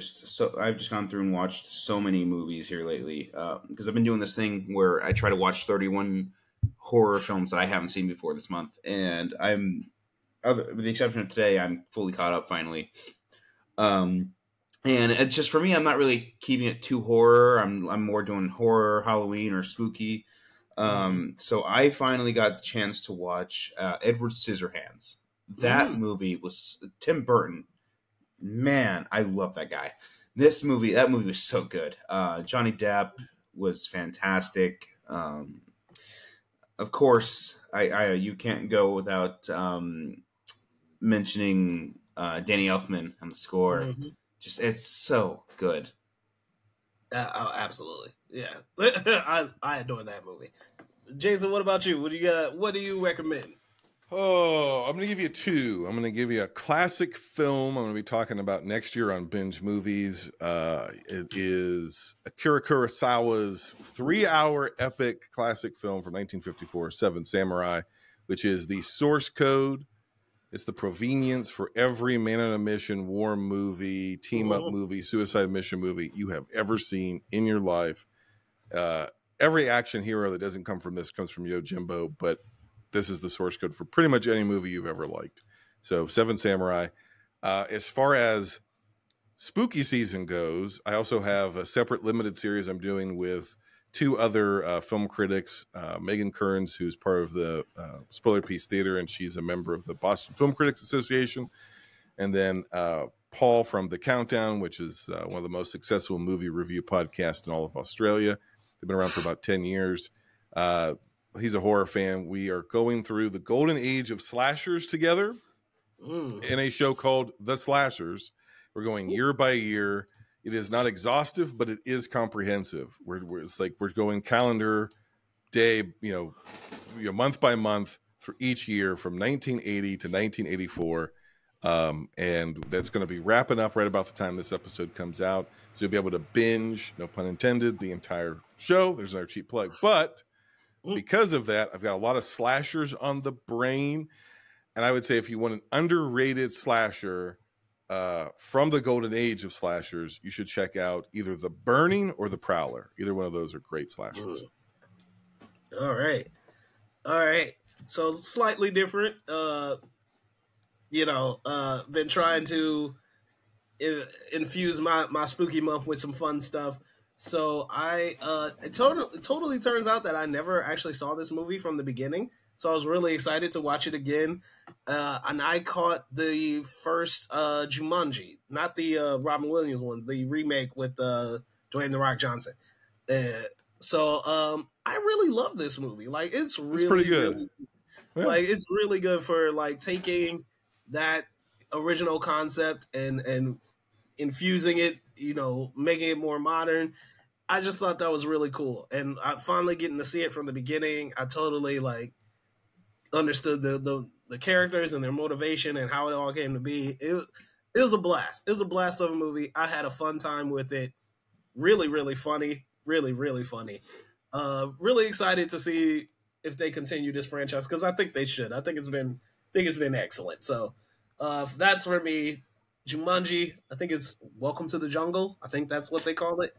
just gone through and watched so many movies here lately, because I've been doing this thing where I try to watch 31 horror films that I haven't seen before this month, and with the exception of today, I'm fully caught up finally. And it's just, for me, I'm not really keeping it too horror. I'm more doing horror, Halloween, or spooky. So I finally got the chance to watch Edward Scissorhands. That movie was Tim Burton. Man, I love that guy. That movie was so good. Johnny Depp was fantastic. Of course, you can't go without mentioning Danny Elfman on the score. Mm-hmm. Just, it's so good. Absolutely, yeah. I adore that movie. Jason, what about you? What do you got? What do you recommend? Oh, I'm going to give you 2. I'm going to give you a classic film I'm going to be talking about next year on Binge Movies. It is Akira Kurosawa's 3-hour epic classic film from 1954, Seven Samurai, which is the source code. It's the provenience for every man on a mission, war movie, team-up movie, suicide mission movie you have ever seen in your life. Every action hero that doesn't come from this comes from Yojimbo, but this is the source code for pretty much any movie you've ever liked. So, Seven Samurai. As far as spooky season goes, I also have a separate limited series I'm doing with 2 other film critics. Megan Kearns, who's part of the Spoiler Piece Theater, and she's a member of the Boston Film Critics Association. And then Paul from The Countdown, which is one of the most successful movie review podcasts in all of Australia. They've been around for about 10 years. He's a horror fan. We are going through the golden age of slashers together. in a show called The Slashers. We're going year by year. It is not exhaustive, but it is comprehensive. It's like we're going calendar day, month by month for each year from 1980 to 1984. And that's going to be wrapping up right about the time this episode comes out. So you'll be able to binge, no pun intended, the entire show. There's another cheap plug. But because of that, I've got a lot of slashers on the brain. And I would say if you want an underrated slasher from the golden age of slashers, you should check out either The Burning or The Prowler. Either one of those are great slashers. All right. So slightly different. Been trying to infuse my spooky month with some fun stuff. So it totally turns out that I never actually saw this movie from the beginning. So I was really excited to watch it again. And I caught the first Jumanji, not the Robin Williams one, the remake with Dwayne "The Rock" Johnson. So I really love this movie. Like it's pretty good. Really, like it's really good for like taking that original concept and infusing it, making it more modern. I just thought that was really cool. And I finally getting to see it from the beginning. I totally like understood the characters and their motivation and how it all came to be. It was a blast. It was a blast of a movie. I had a fun time with it. Really, really funny. Really, really funny. Really excited to see if they continue this franchise because I think they should. I think it's been excellent. So that's for me. Jumanji, I think it's Welcome to the Jungle. I think that's what they call it.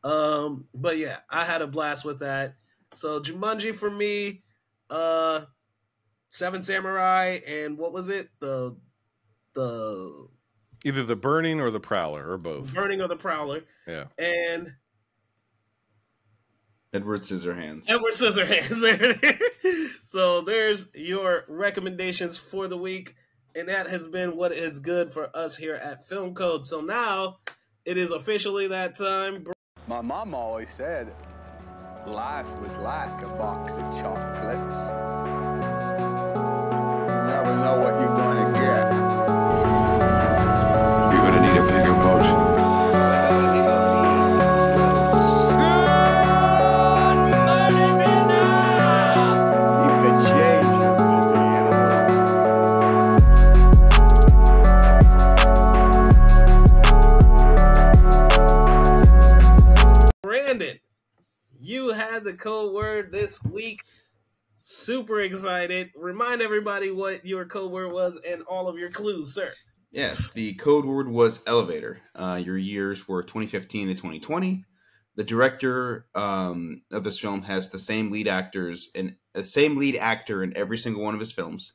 But yeah, I had a blast with that. So Jumanji for me, Seven Samurai, and what was it? The Either The Burning or The Prowler, or both. Burning or The Prowler. Yeah. And Edward Scissorhands. So there's your recommendations for the week. And that has been what is good for us here at Film Code. So now it is officially that time. My mom always said life was like a box of chocolates. You never know what you're going to get. You're gonna need a bigger boat. Brandon, you had the code word this week. Super excited. Remind everybody what your code word was and all of your clues, sir. Yes, the code word was elevator. Your years were 2015 to 2020. The director of this film has the same lead actor in every single one of his films,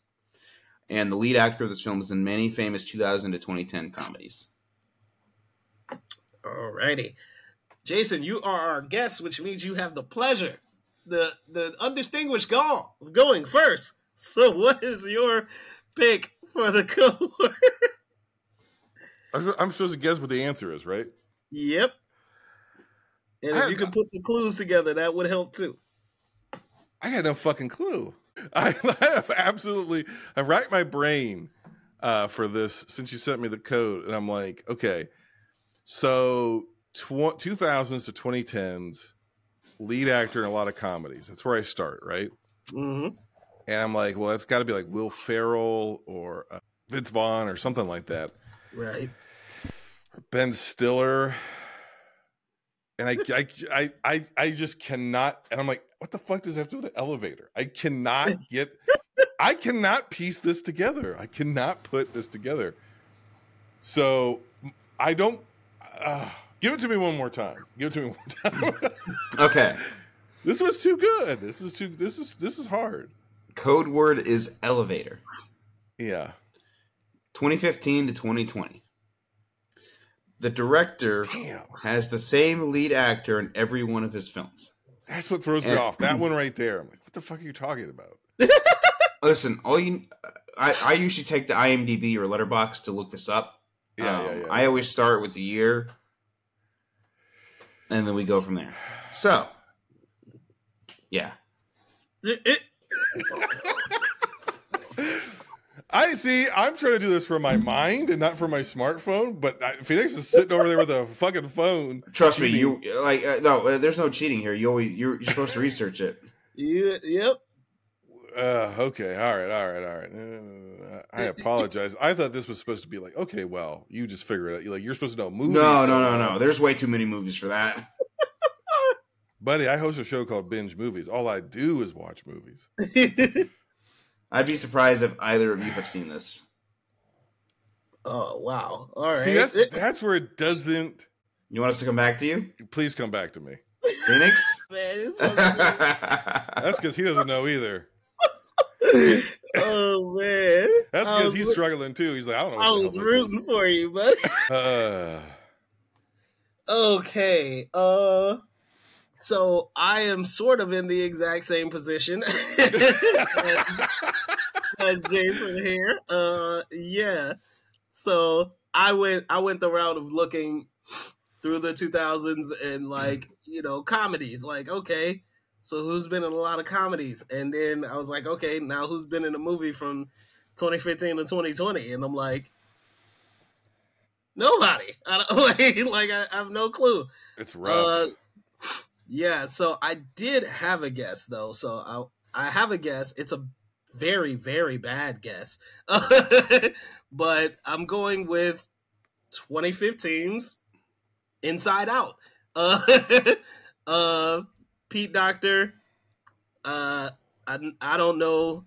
and the lead actor of this film is in many famous 2000 to 2010 comedies. Alrighty, Jason, you are our guest, which means you have the pleasure, the undistinguished gall of going first. So, what is your pick for the code word? I'm supposed to guess what the answer is, right? Yep. And if you can put the clues together, that would help too. I got no fucking clue. I racked my brain for this since you sent me the code, and I'm like, okay, so 2000s to 2010s, lead actor in a lot of comedies. That's where I start, right? Mm-hmm. And I'm like, well, that's got to be like Will Ferrell or Vince Vaughn or something like that. Right. Ben Stiller. And I just cannot. And I'm like, what the fuck does that have to do with the elevator? I cannot piece this together. I cannot put this together. So I don't. Give it to me one more time. Okay. This was too good. This is hard. Code word is elevator. Yeah. 2015 to 2020. The director has the same lead actor in every one of his films. That's what throws me off. That one right there. I'm like, what the fuck are you talking about? Listen, I usually take the IMDb or Letterboxd to look this up. Yeah. I always start with the year, and then we go from there. So, yeah. I see. I'm trying to do this for my mind and not for my smartphone. But Phoenix is sitting over there with a fucking phone. Trust me, cheating. you like no. There's no cheating here. You're supposed to research it. Yep. Okay. All right. I apologize. I thought this was supposed to be like, okay, well, you just figure it out. You're supposed to know movies. No. There's way too many movies for that. Buddy, I host a show called Binge Movies. All I do is watch movies. I'd be surprised if either of you have seen this. Oh wow! All right. See, that's where it doesn't. You want us to come back to you? Please come back to me. Phoenix? Man, That's because he doesn't know either. oh man, That's because he's struggling too. He's like, I don't know. I was rooting for you, buddy. Okay. So I am sort of in the exact same position as Jason here. Yeah. So I went the route of looking through the 2000s and like, comedies. Like, okay, so who's been in a lot of comedies? And then I was like, okay, now who's been in a movie from 2015 to 2020? And I'm like, nobody. I have no clue. It's rough. Yeah, so I did have a guess, though. So I have a guess. It's a very, very bad guess. But I'm going with 2015's Inside Out. Pete Docter. I don't know.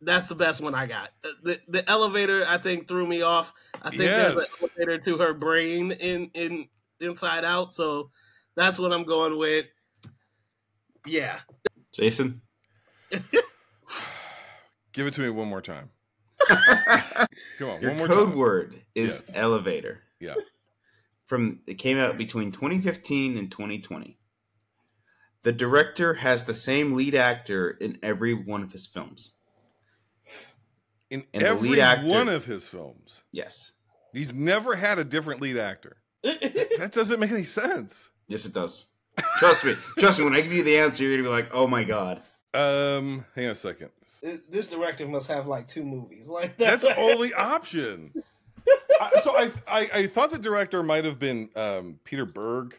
That's the best one I got. The elevator, I think, threw me off. I think there's an elevator to her brain in Inside Out, so that's what I'm going with. Yeah. Jason? Give it to me one more time. Come on, Your one more code time. word is elevator. Yeah. It came out between 2015 and 2020. The director has the same lead actor in every one of his films. In And every the lead actor, one of his films. Yes. He's never had a different lead actor. That doesn't make any sense. Yes, it does. Trust me. When I give you the answer, you're going to be like, oh my God. Hang on a second. This director must have like 2 movies like that. That's the only option. So I thought the director might have been Pete Berg,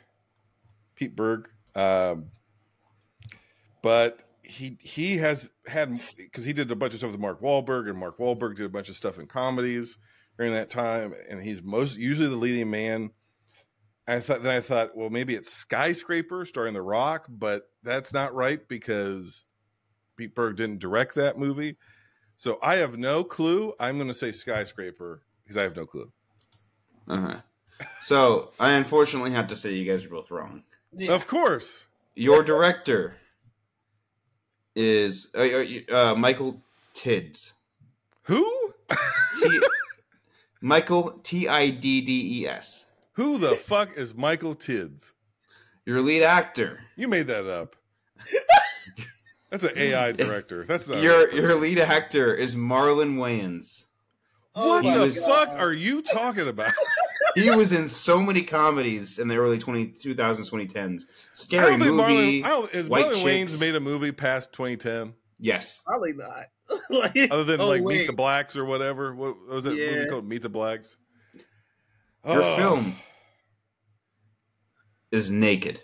but he has had, because he did a bunch of stuff with Mark Wahlberg, and Mark Wahlberg did a bunch of stuff in comedies during that time, and he's usually the leading man. I thought, well, maybe it's Skyscraper starring The Rock, but that's not right because Pete Berg didn't direct that movie. So I have no clue. I'm going to say Skyscraper because I have no clue. Uh-huh. So I unfortunately have to say you guys are both wrong. Yeah. Of course. Your director is Michael Tiddes. Who? Michael Tiddes. Who the fuck is Michael Tiddes? Your lead actor. You made that up. That's an AI director. That's not your lead actor is Marlon Wayans. What my the God. fuck are you talking about? He was in so many comedies in the early 2000s, 2010s. Scary I don't think Movie. Marlon White Wayans Chicks. made a movie past 2010? Yes. Probably not. Other than Meet wait. the Blacks or whatever. What was that Yeah. movie called? Meet the Blacks? Your Oh, film is Naked.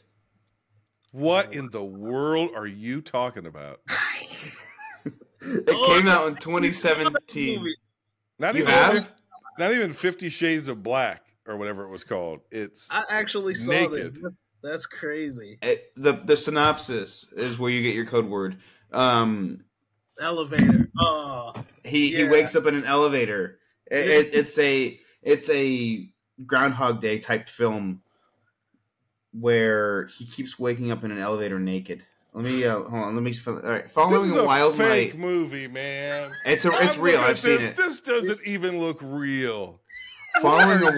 What in the world are you talking about? It came out in 2017. Not You even have? not even 50 Shades of Black or whatever it was called. It's I actually saw Naked. this. That's crazy. The synopsis is where you get your code word. Elevator. Oh, He Yeah. wakes up in an elevator. It's a Groundhog Day type film where he keeps waking up in an elevator naked. Let me hold on. All right, this following is a a wild fake night. movie, man. It's I'm real. looking at I've seen this. it. This doesn't even look real. Following a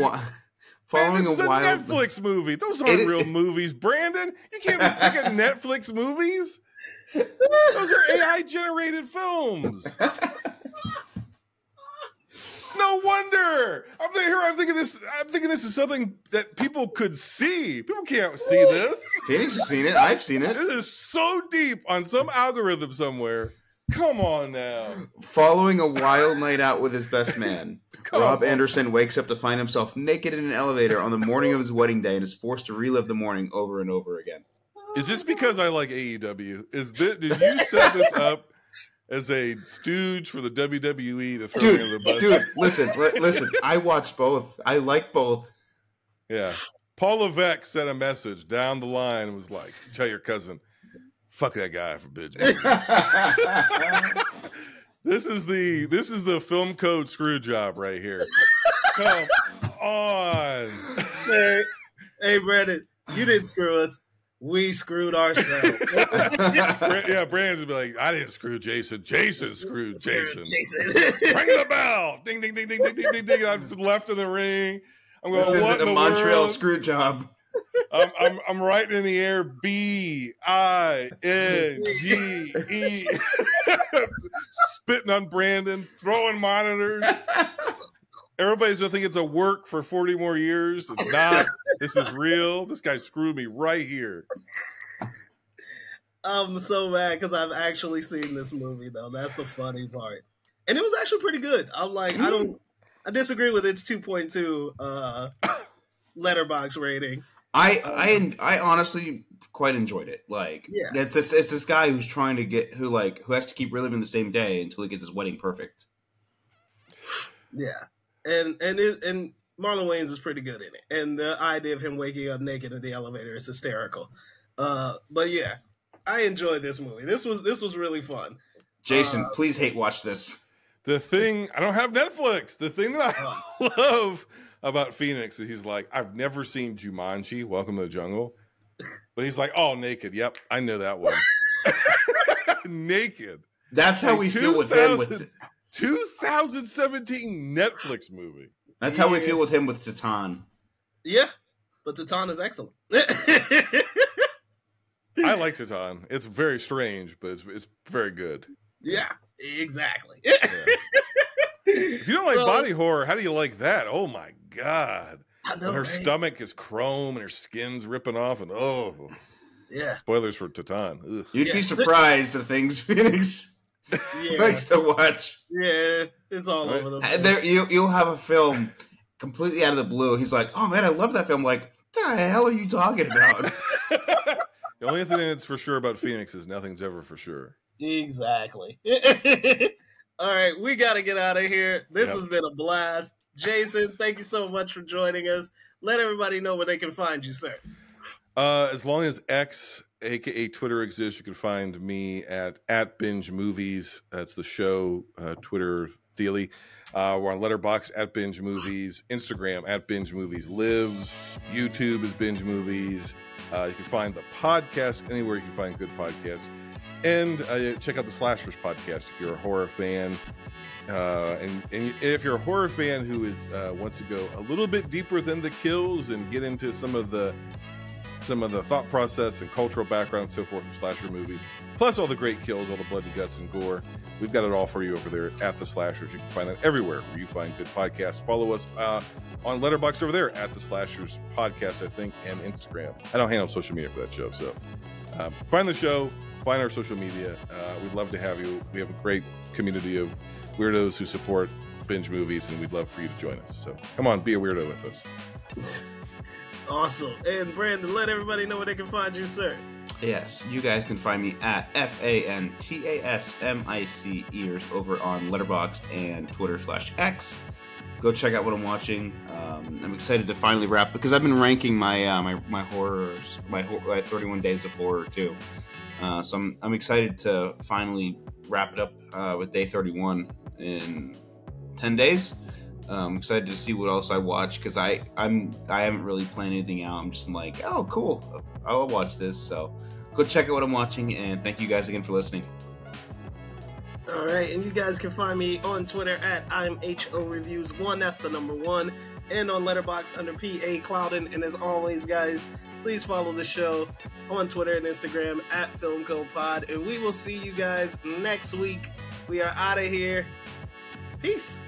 Man, this is a wild Netflix movie. Those aren't real movies, Brandon. You can't be picking Netflix movies. Those are AI generated films. No wonder. I'm thinking this is something that people could see. People can't see this. Phoenix has seen it. I've seen it. This is so deep on some algorithm somewhere Come on now. Following a wild night out with his best man, Rob Anderson wakes up to find himself naked in an elevator on the morning of his wedding day and is forced to relive the morning over and over again. Is this because I like AEW? Did you set this up as a stooge for the WWE to throw me under the bus? Dude, listen. I watched both. I like both. Yeah. Paul Levesque sent a message down the line and was like, tell your cousin, fuck that guy for Binge Movies. This is the film code screw job right here. Come on. Hey, Brandon, you didn't screw us. We screwed ourselves. Yeah, Brandon's would be like, I didn't screw Jason. Jason screwed Jason. Ring the bell. Ding, ding, ding, ding, ding, ding, ding, ding. I'm just left in the ring. I'm going, this what isn't in a the Montreal world? screw job. I'm writing in the air BINGE. Spitting on Brandon, throwing monitors. Everybody's gonna think it's a work for 40 more years. It's not. This is real. This guy screwed me right here. I'm so mad because I've actually seen this movie though. That's the funny part, and it was actually pretty good. I'm like, I disagree with its 2.2 Letterboxd rating. I honestly quite enjoyed it. Like, yeah. it's this guy who's trying to who has to keep reliving the same day until he gets his wedding perfect. Yeah, and Marlon Wayans is pretty good in it, and the idea of him waking up naked in the elevator is hysterical. But yeah, I enjoyed this movie. This was really fun. Jason, please hate watch this. The thing, I don't have Netflix. The thing that I love about Phoenix is he's like, I've never seen Jumanji, Welcome to the Jungle. But he's like, oh, Naked. Yep, I know that one. Naked. That's how we feel with him. 2017 Netflix movie. That's how we feel with him with Titan. Yeah, but Titan is excellent. I like Titan. It's very strange, but it's very good. Yeah, exactly. Yeah. If you don't like body horror, how do you like that? Oh my God. I know, and her right? stomach is chrome and her skin's ripping off and yeah. Spoilers for Titan. Ugh. You'd be surprised at things Phoenix likes to watch. Yeah, it's all over the place. There, you'll have a film completely out of the blue. He's like, oh man, I love that film. I'm like, what the hell are you talking about? The only thing that's for sure about Phoenix is nothing's ever for sure. Exactly. All right, we got to get out of here. This has been a blast. Jason, thank you so much for joining us. Let everybody know where they can find you, sir. As long as X, aka Twitter, exists, you can find me at Binge Movies. That's the show Twitter dealy. We're on Letterboxd at Binge Movies, Instagram at Binge Movies Lives, YouTube is Binge Movies. You can find the podcast anywhere you can find good podcasts. And check out the Slashers podcast if you're a horror fan. And if you're a horror fan who wants to go a little bit deeper than the kills and get into some of the thought process and cultural background and so forth of slasher movies, plus all the great kills, all the blood and guts and gore, we've got it all for you over there at the Slashers. You can find that everywhere where you find good podcasts. Follow us on Letterboxd over there at the Slashers podcast, I think, and Instagram. I don't handle social media for that show, so find the show. Find our social media. We'd love to have you. We have a great community of weirdos who support Binge Movies, and we'd love for you to join us. So come on, be a weirdo with us. Awesome. And Brandon, let everybody know where they can find you, sir. Yes, you guys can find me at FantasmicEars over on Letterboxd and Twitter/X. Go check out what I'm watching. I'm excited to finally wrap because I've been ranking my my horrors, my 31 Days of Horror too. So I'm excited to finally wrap it up with day 31 in 10 days. I'm excited to see what else I watch because I haven't really planned anything out. I'm just like, oh, cool, I'll watch this. So go check out what I'm watching, and thank you guys again for listening. All right, and you guys can find me on Twitter at I'mHOReviews1, that's the number 1, and on Letterboxd under PAClouden. And as always, guys, please follow the show on Twitter and Instagram at FilmCoPod, and we will see you guys next week. We are out of here. Peace.